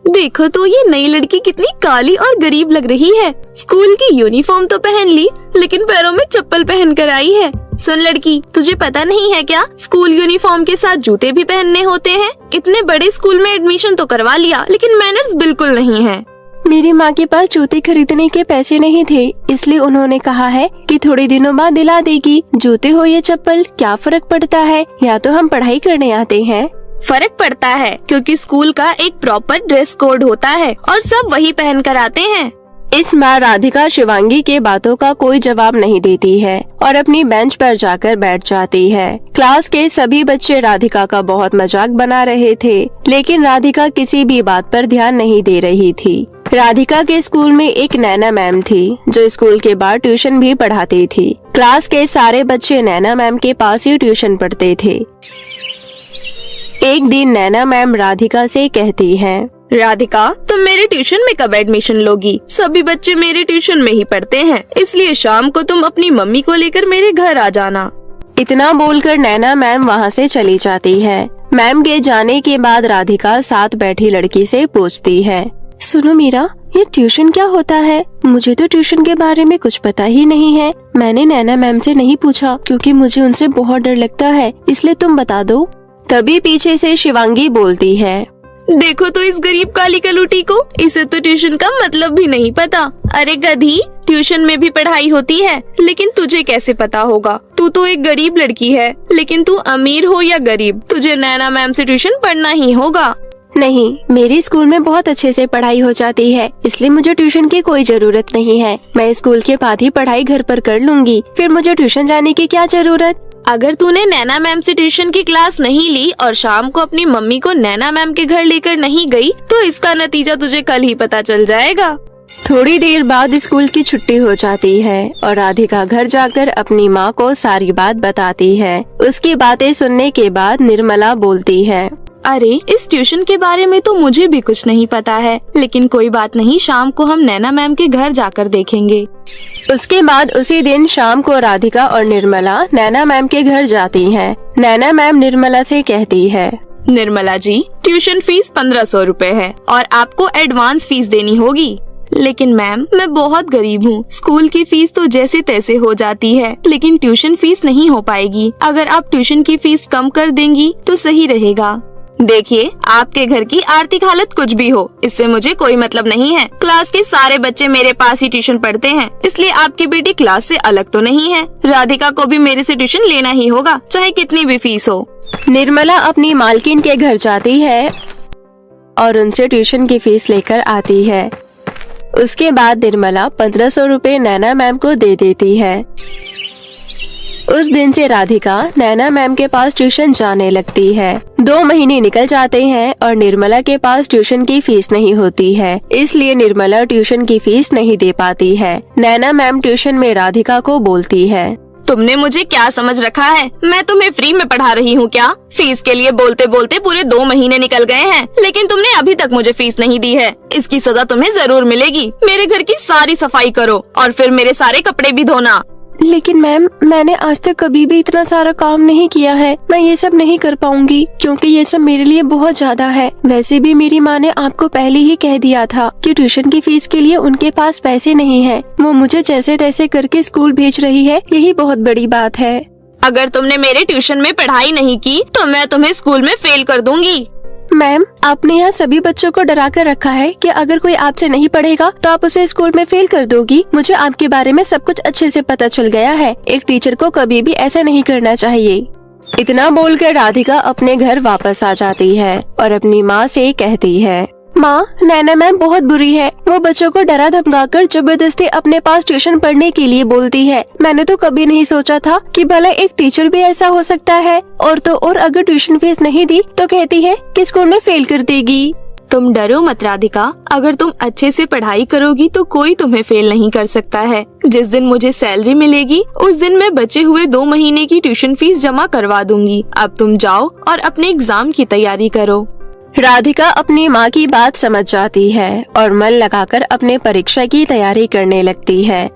देखो तो ये नई लड़की कितनी काली और गरीब लग रही है। स्कूल की यूनिफॉर्म तो पहन ली, लेकिन पैरों में चप्पल पहन कर आई है। सुन लड़की, तुझे पता नहीं है क्या, स्कूल यूनिफॉर्म के साथ जूते भी पहनने होते हैं। इतने बड़े स्कूल में एडमिशन तो करवा लिया, लेकिन मैनर्स बिल्कुल नहीं है। मेरी माँ के पास जूते खरीदने के पैसे नहीं थे, इसलिए उन्होंने कहा है कि थोड़े दिनों बाद दिला देगी। जूते हो या चप्पल, क्या फर्क पड़ता है? या तो हम पढ़ाई करने आते हैं। फर्क पड़ता है, क्योंकि स्कूल का एक प्रॉपर ड्रेस कोड होता है और सब वही पहन कर आते हैं। इस बार राधिका शिवांगी के बातों का कोई जवाब नहीं देती है और अपनी बेंच पर जाकर बैठ जाती है। क्लास के सभी बच्चे राधिका का बहुत मजाक बना रहे थे, लेकिन राधिका किसी भी बात पर ध्यान नहीं दे रही थी। राधिका के स्कूल में एक नैना मैम थी, जो स्कूल के बाद ट्यूशन भी पढ़ाती थी। क्लास के सारे बच्चे नैना मैम के पास ही ट्यूशन पढ़ते थे। एक दिन नैना मैम राधिका से कहती है, राधिका, तुम मेरे ट्यूशन में कब एडमिशन लोगी? सभी बच्चे मेरे ट्यूशन में ही पढ़ते हैं, इसलिए शाम को तुम अपनी मम्मी को लेकर मेरे घर आ जाना। इतना बोलकर नैना मैम वहाँ से चली जाती है। मैम के जाने के बाद राधिका साथ बैठी लड़की से पूछती है, सुनो मीरा, ये ट्यूशन क्या होता है? मुझे तो ट्यूशन के बारे में कुछ पता ही नहीं है। मैंने नैना मैम से नहीं पूछा, क्योंकि मुझे उनसे बहुत डर लगता है, इसलिए तुम बता दो। तभी पीछे से शिवांगी बोलती है, देखो तो इस गरीब काली कलूटी को, इसे तो ट्यूशन का मतलब भी नहीं पता। अरे गधी, ट्यूशन में भी पढ़ाई होती है, लेकिन तुझे कैसे पता होगा? तू तो एक गरीब लड़की है, लेकिन तू अमीर हो या गरीब, तुझे नैना मैम से ट्यूशन पढ़ना ही होगा। नहीं, मेरे स्कूल में बहुत अच्छे से पढ़ाई हो जाती है, इसलिए मुझे ट्यूशन की कोई जरूरत नहीं है। मैं स्कूल के बाद ही पढ़ाई घर पर कर लूंगी, फिर मुझे ट्यूशन जाने की क्या जरूरत? अगर तूने नैना मैम से ट्यूशन की क्लास नहीं ली और शाम को अपनी मम्मी को नैना मैम के घर लेकर नहीं गई, तो इसका नतीजा तुझे कल ही पता चल जाएगा। थोड़ी देर बाद स्कूल की छुट्टी हो जाती है और राधिका घर जाकर अपनी माँ को सारी बात बताती है। उसकी बातें सुनने के बाद निर्मला बोलती है, अरे इस ट्यूशन के बारे में तो मुझे भी कुछ नहीं पता है, लेकिन कोई बात नहीं, शाम को हम नैना मैम के घर जाकर देखेंगे। उसके बाद उसी दिन शाम को राधिका और निर्मला नैना मैम के घर जाती हैं। नैना मैम निर्मला से कहती है, निर्मला जी, ट्यूशन फीस 1500 रुपए है और आपको एडवांस फीस देनी होगी। लेकिन मैम, मैं बहुत गरीब हूँ, स्कूल की फीस तो जैसे तैसे हो जाती है, लेकिन ट्यूशन फीस नहीं हो पाएगी। अगर आप ट्यूशन की फीस कम कर देंगी तो सही रहेगा। देखिए, आपके घर की आर्थिक हालत कुछ भी हो, इससे मुझे कोई मतलब नहीं है। क्लास के सारे बच्चे मेरे पास ही ट्यूशन पढ़ते हैं, इसलिए आपकी बेटी क्लास से अलग तो नहीं है। राधिका को भी मेरे से ट्यूशन लेना ही होगा, चाहे कितनी भी फीस हो। निर्मला अपनी मालकिन के घर जाती है और उनसे ट्यूशन की फीस लेकर आती है। उसके बाद निर्मला 1500 रुपए नैना मैम को दे देती है। उस दिन से राधिका नैना मैम के पास ट्यूशन जाने लगती है। 2 महीने निकल जाते हैं और निर्मला के पास ट्यूशन की फीस नहीं होती है, इसलिए निर्मला ट्यूशन की फीस नहीं दे पाती है। नैना मैम ट्यूशन में राधिका को बोलती है, तुमने मुझे क्या समझ रखा है? मैं तुम्हें फ्री में पढ़ा रही हूँ क्या? फीस के लिए बोलते बोलते पूरे 2 महीने निकल गए हैं, लेकिन तुमने अभी तक मुझे फीस नहीं दी है। इसकी सजा तुम्हें जरूर मिलेगी। मेरे घर की सारी सफाई करो और फिर मेरे सारे कपड़े भी धोना। लेकिन मैम, मैंने आज तक कभी भी इतना सारा काम नहीं किया है। मैं ये सब नहीं कर पाऊंगी क्योंकि ये सब मेरे लिए बहुत ज्यादा है। वैसे भी मेरी माँ ने आपको पहले ही कह दिया था कि ट्यूशन की फीस के लिए उनके पास पैसे नहीं है। वो मुझे जैसे तैसे करके स्कूल भेज रही है, यही बहुत बड़ी बात है। अगर तुमने मेरे ट्यूशन में पढ़ाई नहीं की तो मैं तुम्हें स्कूल में फेल कर दूंगी। मैम, आपने यहाँ सभी बच्चों को डरा कर रखा है कि अगर कोई आपसे नहीं पढ़ेगा तो आप उसे स्कूल में फेल कर दोगी। मुझे आपके बारे में सब कुछ अच्छे से पता चल गया है। एक टीचर को कभी भी ऐसा नहीं करना चाहिए। इतना बोलकर राधिका अपने घर वापस आ जाती है और अपनी माँ से कहती है, माँ, नैना मैम बहुत बुरी है। वो बच्चों को डरा धमकाकर जबरदस्ती अपने पास ट्यूशन पढ़ने के लिए बोलती है। मैंने तो कभी नहीं सोचा था कि भला एक टीचर भी ऐसा हो सकता है। और तो और अगर ट्यूशन फीस नहीं दी तो कहती है कि स्कूल में फेल कर देगी। तुम डरो मत राधिका, अगर तुम अच्छे से पढ़ाई करोगी तो कोई तुम्हें फेल नहीं कर सकता है। जिस दिन मुझे सैलरी मिलेगी उस दिन मैं बचे हुए 2 महीने की ट्यूशन फीस जमा करवा दूंगी। अब तुम जाओ और अपने एग्जाम की तैयारी करो। राधिका अपनी माँ की बात समझ जाती है और मन लगाकर अपने परीक्षा की तैयारी करने लगती है।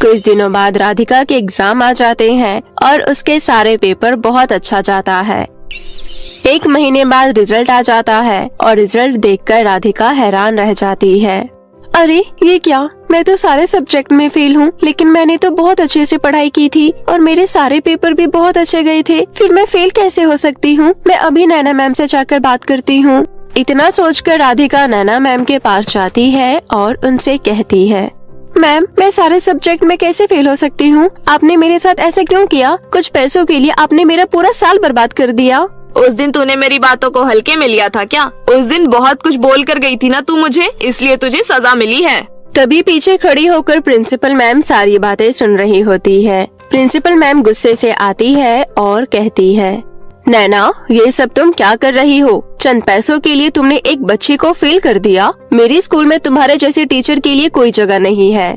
कुछ दिनों बाद राधिका के एग्जाम आ जाते हैं और उसके सारे पेपर बहुत अच्छा जाता है। 1 महीने बाद रिजल्ट आ जाता है और रिजल्ट देखकर राधिका हैरान रह जाती है। अरे ये क्या, मैं तो सारे सब्जेक्ट में फेल हूँ, लेकिन मैंने तो बहुत अच्छे से पढ़ाई की थी और मेरे सारे पेपर भी बहुत अच्छे गए थे। फिर मैं फेल कैसे हो सकती हूँ? मैं अभी नैना मैम से जाकर बात करती हूँ। इतना सोचकर राधिका नैना मैम के पास जाती है और उनसे कहती है, मैम, मैं सारे सब्जेक्ट में कैसे फेल हो सकती हूँ? आपने मेरे साथ ऐसा क्यों किया? कुछ पैसों के लिए आपने मेरा पूरा साल बर्बाद कर दिया। उस दिन तूने मेरी बातों को हल्के में लिया था क्या? उस दिन बहुत कुछ बोल कर गई थी ना तू मुझे, इसलिए तुझे सजा मिली है। तभी पीछे खड़ी होकर प्रिंसिपल मैम सारी बातें सुन रही होती है। प्रिंसिपल मैम गुस्से से आती है और कहती है, नैना, ये सब तुम क्या कर रही हो? चंद पैसों के लिए तुमने एक बच्चे को फेल कर दिया। मेरे स्कूल में तुम्हारे जैसे टीचर के लिए कोई जगह नहीं है।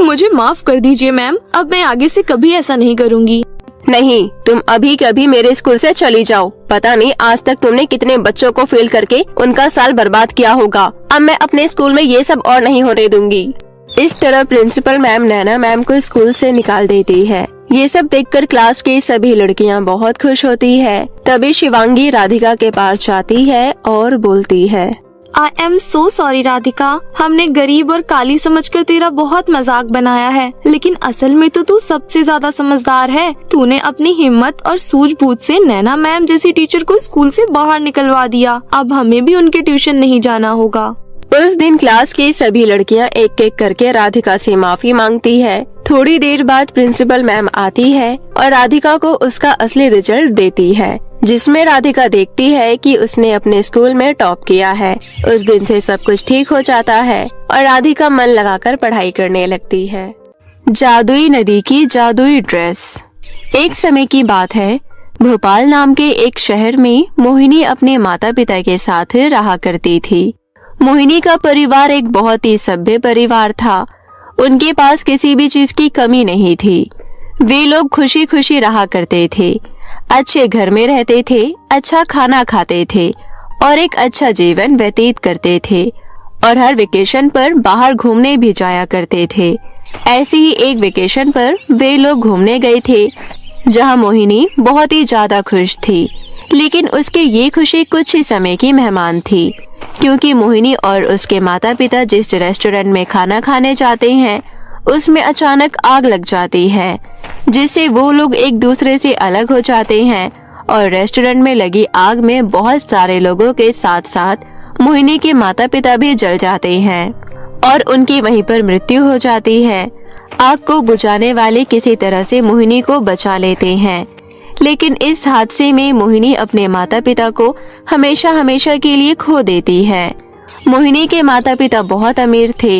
मुझे माफ कर दीजिए मैम, अब मैं आगे से कभी ऐसा नहीं करूँगी। नहीं, तुम अभी कभी मेरे स्कूल से चली जाओ। पता नहीं आज तक तुमने कितने बच्चों को फेल करके उनका साल बर्बाद किया होगा। अब मैं अपने स्कूल में ये सब और नहीं होने दूंगी। इस तरह प्रिंसिपल मैम नैना मैम को स्कूल से निकाल देती है। ये सब देखकर क्लास की सभी लड़कियां बहुत खुश होती है। तभी शिवांगी राधिका के पास जाती है और बोलती है, I am so sorry Radhika, हमने गरीब और काली समझकर तेरा बहुत मजाक बनाया है, लेकिन असल में तो तू सबसे ज्यादा समझदार है। तूने अपनी हिम्मत और सूझबूझ से नैना मैम जैसी टीचर को स्कूल से बाहर निकलवा दिया। अब हमें भी उनके ट्यूशन नहीं जाना होगा। उस दिन क्लास की सभी लड़कियां एक एक करके राधिका से माफी मांगती है। थोड़ी देर बाद प्रिंसिपल मैम आती है और राधिका को उसका असली रिजल्ट देती है, जिसमें राधिका देखती है कि उसने अपने स्कूल में टॉप किया है। उस दिन से सब कुछ ठीक हो जाता है और राधिका मन लगाकर पढ़ाई करने लगती है। जादुई नदी की जादुई ड्रेस। एक समय की बात है, भोपाल नाम के एक शहर में मोहिनी अपने माता पिता के साथ रहा करती थी। मोहिनी का परिवार एक बहुत ही सभ्य परिवार था। उनके पास किसी भी चीज की कमी नहीं थी। वे लोग खुशी खुशी रहा करते थे। अच्छे घर में रहते थे, अच्छा खाना खाते थे और एक अच्छा जीवन व्यतीत करते थे और हर वेकेशन पर बाहर घूमने भी जाया करते थे। ऐसी ही एक वेकेशन पर वे लोग घूमने गए थे जहां मोहिनी बहुत ही ज्यादा खुश थी, लेकिन उसकी ये खुशी कुछ ही समय की मेहमान थी, क्योंकि मोहिनी और उसके माता पिता जिस रेस्टोरेंट में खाना खाने जाते हैं उसमें अचानक आग लग जाती है, जिससे वो लोग एक दूसरे से अलग हो जाते हैं और रेस्टोरेंट में लगी आग में बहुत सारे लोगों के साथ साथ मोहिनी के माता पिता भी जल जाते हैं और उनकी वहीं पर मृत्यु हो जाती है। आग को बुझाने वाले किसी तरह से मोहिनी को बचा लेते हैं, लेकिन इस हादसे में मोहिनी अपने माता पिता को हमेशा हमेशा के लिए खो देती है। मोहिनी के माता पिता बहुत अमीर थे,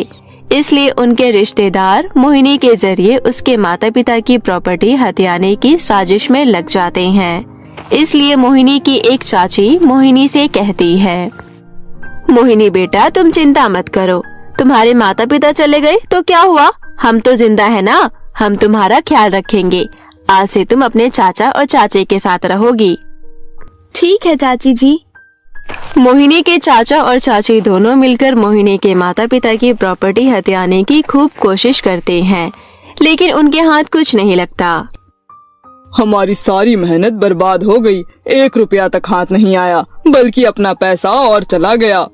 इसलिए उनके रिश्तेदार मोहिनी के जरिए उसके माता पिता की प्रॉपर्टी हथियाने की साजिश में लग जाते हैं। इसलिए मोहिनी की एक चाची मोहिनी से कहती है, मोहिनी बेटा, तुम चिंता मत करो, तुम्हारे माता पिता चले गए तो क्या हुआ, हम तो जिंदा है ना, हम तुम्हारा ख्याल रखेंगे। आज से तुम अपने चाचा और चाचे के साथ रहोगी। ठीक है चाची जी। मोहिनी के चाचा और चाची दोनों मिलकर मोहिनी के माता पिता की प्रॉपर्टी हथियाने की खूब कोशिश करते हैं, लेकिन उनके हाथ कुछ नहीं लगता। हमारी सारी मेहनत बर्बाद हो गई, 1 रुपया तक हाथ नहीं आया, बल्कि अपना पैसा और चला गया।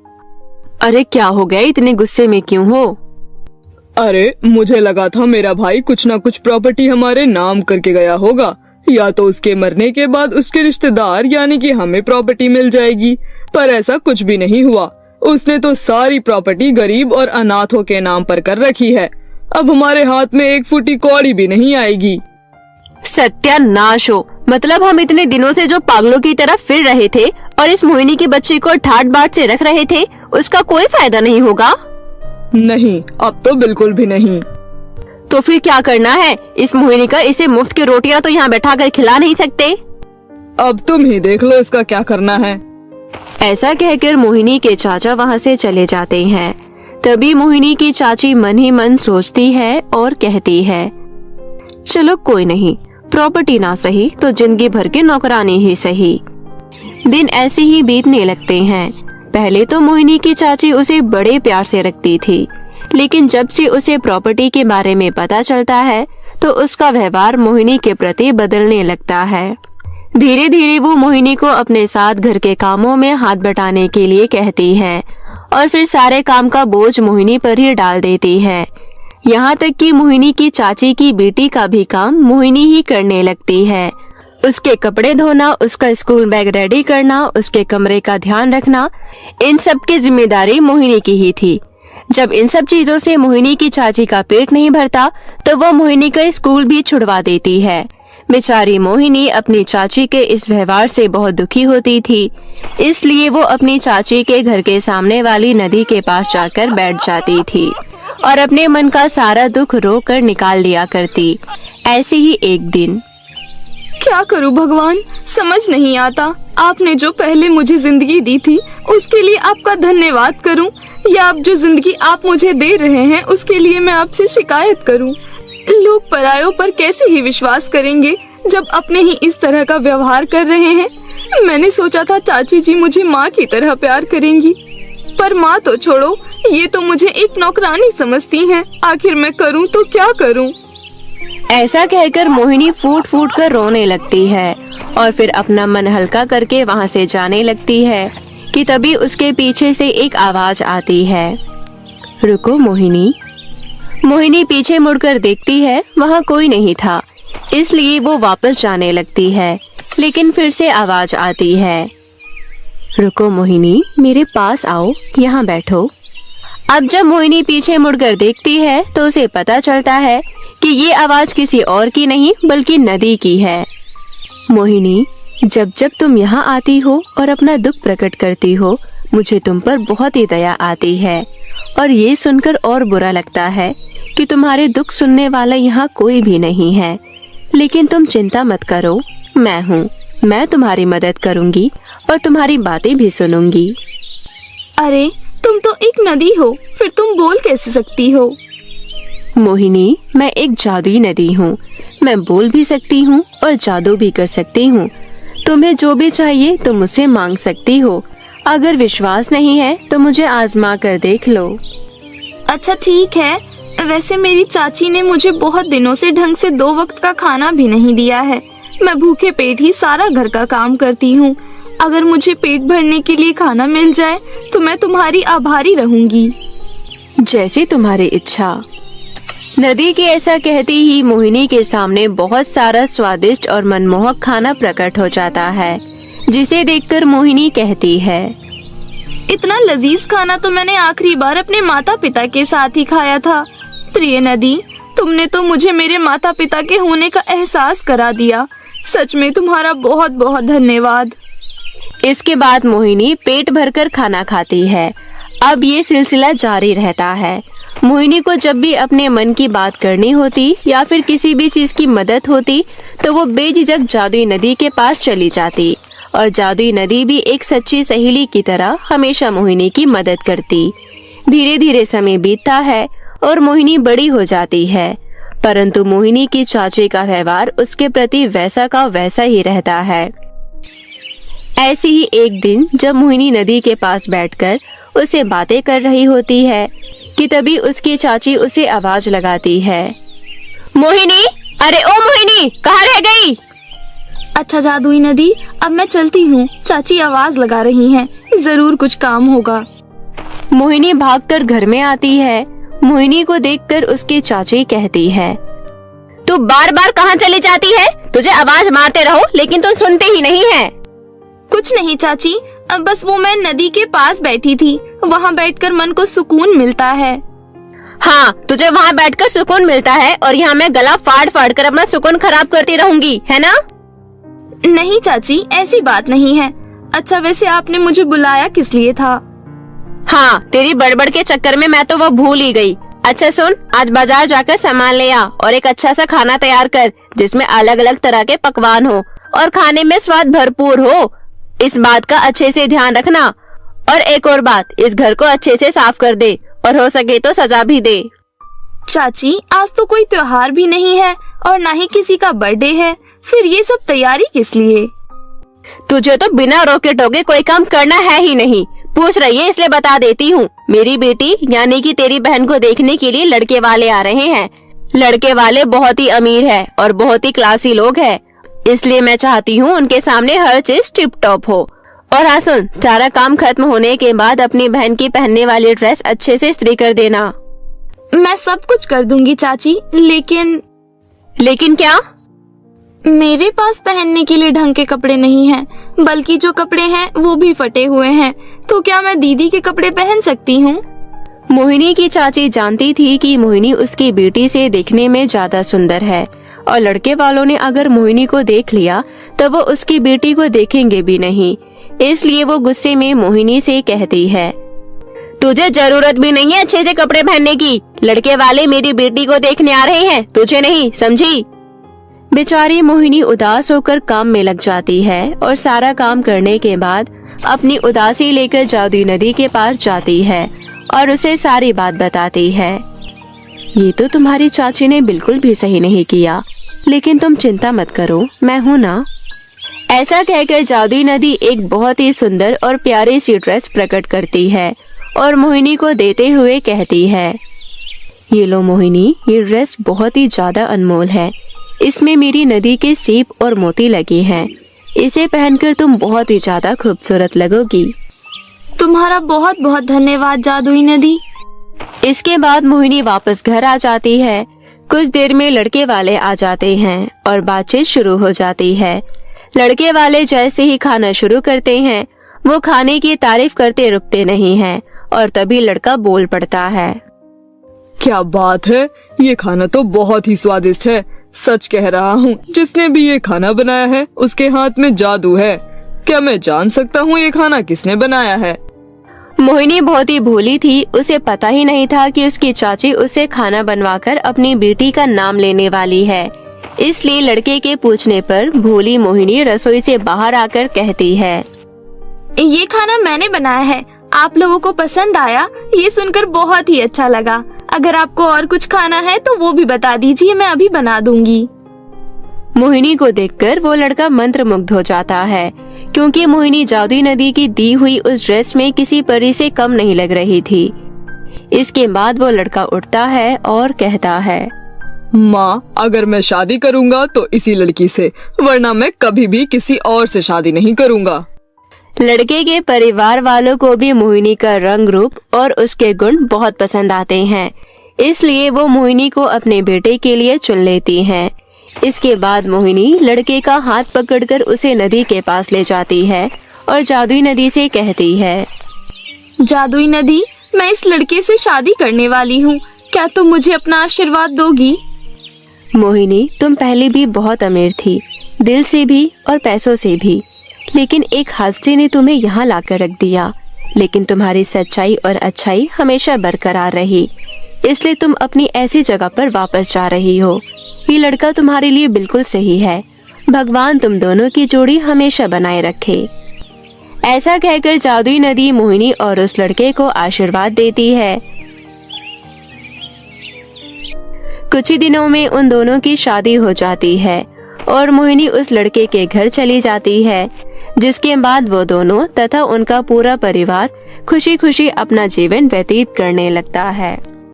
अरे क्या हो गया, इतने गुस्से में क्यों हो? अरे मुझे लगा था मेरा भाई कुछ न कुछ प्रॉपर्टी हमारे नाम करके गया होगा, या तो उसके मरने के बाद उसके रिश्तेदार यानी कि हमें प्रॉपर्टी मिल जाएगी, पर ऐसा कुछ भी नहीं हुआ। उसने तो सारी प्रॉपर्टी गरीब और अनाथों के नाम पर कर रखी है। अब हमारे हाथ में 1 फुटी कौड़ी भी नहीं आएगी। सत्यानाश हो, मतलब हम इतने दिनों से जो पागलों की तरह फिर रहे थे और इस मोहिनी की बच्ची को ठाट बाट से रख रहे थे, उसका कोई फायदा नहीं होगा? नहीं, अब तो बिल्कुल भी नहीं। तो फिर क्या करना है? इस मोहिनी का इसे मुफ्त की रोटियां तो यहाँ बैठा कर खिला नहीं सकते। अब तुम ही देख लो इसका क्या करना है। ऐसा कहकर मोहिनी के चाचा वहाँ से चले जाते हैं। तभी मोहिनी की चाची मन ही मन सोचती है और कहती है, चलो कोई नहीं, प्रॉपर्टी ना सही तो जिंदगी भर की नौकरानी ही सही। दिन ऐसे ही बीतने लगते हैं। पहले तो मोहिनी की चाची उसे बड़े प्यार से रखती थी, लेकिन जब से उसे प्रॉपर्टी के बारे में पता चलता है तो उसका व्यवहार मोहिनी के प्रति बदलने लगता है। धीरे धीरे वो मोहिनी को अपने साथ घर के कामों में हाथ बटाने के लिए कहती है और फिर सारे काम का बोझ मोहिनी पर ही डाल देती है। यहाँ तक कि मोहिनी की चाची की बेटी का भी काम मोहिनी ही करने लगती है। उसके कपड़े धोना, उसका स्कूल बैग रेडी करना, उसके कमरे का ध्यान रखना, इन सब की जिम्मेदारी मोहिनी की ही थी। जब इन सब चीजों से मोहिनी की चाची का पेट नहीं भरता तो वो मोहिनी का स्कूल भी छुड़वा देती है। बेचारी मोहिनी अपनी चाची के इस व्यवहार से बहुत दुखी होती थी, इसलिए वो अपनी चाची के घर के सामने वाली नदी के पास जाकर बैठ जाती थी और अपने मन का सारा दुख रो कर निकाल लिया करती। ऐसे ही एक दिन, क्या करूं भगवान, समझ नहीं आता। आपने जो पहले मुझे जिंदगी दी थी उसके लिए आपका धन्यवाद करूं, या अब जो जिंदगी आप मुझे दे रहे हैं उसके लिए मैं आपसे शिकायत करूं। लोग परायों पर कैसे ही विश्वास करेंगे जब अपने ही इस तरह का व्यवहार कर रहे हैं। मैंने सोचा था चाची जी मुझे माँ की तरह प्यार करेंगी, पर माँ तो छोड़ो, ये तो मुझे एक नौकरानी समझती हैं। आखिर मैं करूं तो क्या करूं? ऐसा कहकर मोहिनी फूट फूट कर रोने लगती है और फिर अपना मन हल्का करके वहाँ से जाने लगती है कि तभी उसके पीछे से एक आवाज आती है, रुको मोहिनी। मोहिनी पीछे मुड़कर देखती है, वहाँ कोई नहीं था, इसलिए वो वापस जाने लगती है, लेकिन फिर से आवाज आती है, रुको मोहिनी, मेरे पास आओ, यहाँ बैठो। अब जब मोहिनी पीछे मुड़कर देखती है तो उसे पता चलता है कि ये आवाज किसी और की नहीं बल्कि नदी की है। मोहिनी, जब जब तुम यहाँ आती हो और अपना दुख प्रकट करती हो, मुझे तुम पर बहुत ही दया आती है और ये सुनकर और बुरा लगता है कि तुम्हारे दुख सुनने वाला यहाँ कोई भी नहीं है। लेकिन तुम चिंता मत करो, मैं हूँ, मैं तुम्हारी मदद करूँगी और तुम्हारी बातें भी सुनूंगी। अरे तुम तो एक नदी हो, फिर तुम बोल कैसे सकती हो? मोहिनी, मैं एक जादुई नदी हूँ, मैं बोल भी सकती हूँ और जादू भी कर सकती हूँ। तुम्हें जो भी चाहिए तुम मुझसे मांग सकती हो। अगर विश्वास नहीं है तो मुझे आजमा कर देख लो। अच्छा ठीक है। वैसे मेरी चाची ने मुझे बहुत दिनों से ढंग से 2 वक्त का खाना भी नहीं दिया है। मैं भूखे पेट ही सारा घर का काम करती हूँ। अगर मुझे पेट भरने के लिए खाना मिल जाए तो मैं तुम्हारी आभारी रहूंगी। जैसी तुम्हारी इच्छा। नदी के ऐसा कहती ही मोहिनी के सामने बहुत सारा स्वादिष्ट और मनमोहक खाना प्रकट हो जाता है, जिसे देखकर मोहिनी कहती है, इतना लजीज खाना तो मैंने आखिरी बार अपने माता पिता के साथ ही खाया था। प्रिय नदी, तुमने तो मुझे मेरे माता पिता के होने का एहसास करा दिया। सच में तुम्हारा बहुत बहुत धन्यवाद। इसके बाद मोहिनी पेट भरकर खाना खाती है। अब ये सिलसिला जारी रहता है। मोहिनी को जब भी अपने मन की बात करनी होती या फिर किसी भी चीज की मदद होती तो वो बेझिझक जादुई नदी के पास चली जाती और जादुई नदी भी एक सच्ची सहेली की तरह हमेशा मोहिनी की मदद करती। धीरे धीरे समय बीतता है और मोहिनी बड़ी हो जाती है, परंतु मोहिनी की चाची का व्यवहार उसके प्रति वैसा का वैसा ही रहता है। ऐसी ही एक दिन जब मोहिनी नदी के पास बैठकर उसे बातें कर रही होती है कि तभी उसकी चाची उसे आवाज लगाती है, मोहिनी, अरे ओ मोहिनी, कहाँ रह गई? अच्छा जादुई नदी, अब मैं चलती हूँ। चाची आवाज लगा रही हैं, जरूर कुछ काम होगा। मोहिनी भागकर घर में आती है। मोहिनी को देखकर उसकी चाची कहती है, तू बार बार कहाँ चली जाती है? तुझे आवाज मारते रहो लेकिन तू सुनती ही नहीं है। कुछ नहीं चाची, अब बस वो मैं नदी के पास बैठी थी। वहाँ बैठकर मन को सुकून मिलता है। हाँ, तुझे वहाँ बैठकर सुकून मिलता है और यहाँ मैं गला फाड़ फाड़ कर अपना सुकून खराब करती रहूंगी, है ना? नहीं चाची, ऐसी बात नहीं है। अच्छा वैसे आपने मुझे बुलाया किस लिए था? हाँ, तेरी बड़बड़ के चक्कर में मैं तो वो भूल ही गई। अच्छा सुन, आज बाजार जाकर सामान ले आ और एक अच्छा सा खाना तैयार कर जिसमें अलग अलग तरह के पकवान हो और खाने में स्वाद भरपूर हो। इस बात का अच्छे से ध्यान रखना। और एक और बात, इस घर को अच्छे से साफ कर दे और हो सके तो सजा भी दे। चाची, आज तो कोई त्योहार भी नहीं है और ना ही किसी का बर्थडे है, फिर ये सब तैयारी किस लिए? तुझे तो बिना रोके टोके कोई काम करना है ही नहीं। पूछ रही है इसलिए बता देती हूँ। मेरी बेटी यानी कि तेरी बहन को देखने के लिए लड़के वाले आ रहे हैं। लड़के वाले बहुत ही अमीर है और बहुत ही क्लासी लोग हैं, इसलिए मैं चाहती हूँ उनके सामने हर चीज टिप टॉप हो। और हाँ सुन, सारा काम खत्म होने के बाद अपनी बहन की पहनने वाली ड्रेस अच्छे से इस्त्री कर देना। मैं सब कुछ कर दूंगी चाची, लेकिन क्या? मेरे पास पहनने के लिए ढंग के कपड़े नहीं हैं, बल्कि जो कपड़े हैं वो भी फटे हुए हैं। तो क्या मैं दीदी के कपड़े पहन सकती हूँ? मोहिनी की चाची जानती थी कि मोहिनी उसकी बेटी से देखने में ज्यादा सुंदर है और लड़के वालों ने अगर मोहिनी को देख लिया तो वो उसकी बेटी को देखेंगे भी नहीं। इसलिए वो गुस्से में मोहिनी से कहती है, तुझे जरूरत भी नहीं है अच्छे से कपड़े पहनने की। लड़के वाले मेरी बेटी को देखने आ रहे हैं, तुझे नहीं, समझी? बेचारी मोहिनी उदास होकर काम में लग जाती है और सारा काम करने के बाद अपनी उदासी लेकर जादुई नदी के पास जाती है और उसे सारी बात बताती है। ये तो तुम्हारी चाची ने बिल्कुल भी सही नहीं किया, लेकिन तुम चिंता मत करो, मैं हूँ ना। ऐसा कहकर जादुई नदी एक बहुत ही सुंदर और प्यारी सी ड्रेस प्रकट करती है और मोहिनी को देते हुए कहती है, ये लो मोहिनी, ये ड्रेस बहुत ही ज्यादा अनमोल है। इसमें मेरी नदी के सीप और मोती लगे हैं। इसे पहनकर तुम बहुत ही ज्यादा खूबसूरत लगोगी। तुम्हारा बहुत बहुत धन्यवाद जादुई नदी। इसके बाद मोहिनी वापस घर आ जाती है। कुछ देर में लड़के वाले आ जाते हैं और बातचीत शुरू हो जाती है। लड़के वाले जैसे ही खाना शुरू करते हैं, वो खाने की तारीफ करते रुकते नहीं हैं और तभी लड़का बोल पड़ता है, क्या बात है, ये खाना तो बहुत ही स्वादिष्ट है। सच कह रहा हूँ, जिसने भी ये खाना बनाया है उसके हाथ में जादू है। क्या मैं जान सकता हूँ ये खाना किसने बनाया है? मोहिनी बहुत ही भोली थी। उसे पता ही नहीं था कि उसकी चाची उसे खाना बनवाकर अपनी बेटी का नाम लेने वाली है। इसलिए लड़के के पूछने पर भोली मोहिनी रसोई से बाहर आकर कहती है, ये खाना मैंने बनाया है। आप लोगों को पसंद आया? ये सुनकर बहुत ही अच्छा लगा। अगर आपको और कुछ खाना है तो वो भी बता दीजिए, मैं अभी बना दूंगी। मोहिनी को देखकर वो लड़का मंत्रमुग्ध हो जाता है, क्योंकि मोहिनी जादुई नदी की दी हुई उस ड्रेस में किसी परी से कम नहीं लग रही थी। इसके बाद वो लड़का उठता है और कहता है, माँ, अगर मैं शादी करूँगा तो इसी लड़की से, वरना मैं कभी भी किसी और से शादी नहीं करूँगा। लड़के के परिवार वालों को भी मोहिनी का रंग रूप और उसके गुण बहुत पसंद आते हैं, इसलिए वो मोहिनी को अपने बेटे के लिए चुन लेती हैं। इसके बाद मोहिनी लड़के का हाथ पकड़कर उसे नदी के पास ले जाती है और जादुई नदी से कहती है, जादुई नदी, मैं इस लड़के से शादी करने वाली हूँ, क्या तुम मुझे अपना आशीर्वाद दोगी? मोहिनी, तुम पहले भी बहुत अमीर थी, दिल से भी और पैसों से भी, लेकिन एक हादसे ने तुम्हें यहाँ लाकर रख दिया। लेकिन तुम्हारी सच्चाई और अच्छाई हमेशा बरकरार रही, इसलिए तुम अपनी ऐसी जगह पर वापस जा रही हो। ये लड़का तुम्हारे लिए बिल्कुल सही है। भगवान तुम दोनों की जोड़ी हमेशा बनाए रखे। ऐसा कहकर जादुई नदी मोहिनी और उस लड़के को आशीर्वाद देती है। कुछ ही दिनों में उन दोनों की शादी हो जाती है और मोहिनी उस लड़के के घर चली जाती है, जिसके बाद वो दोनों तथा उनका पूरा परिवार खुशी खुशी अपना जीवन व्यतीत करने लगता है।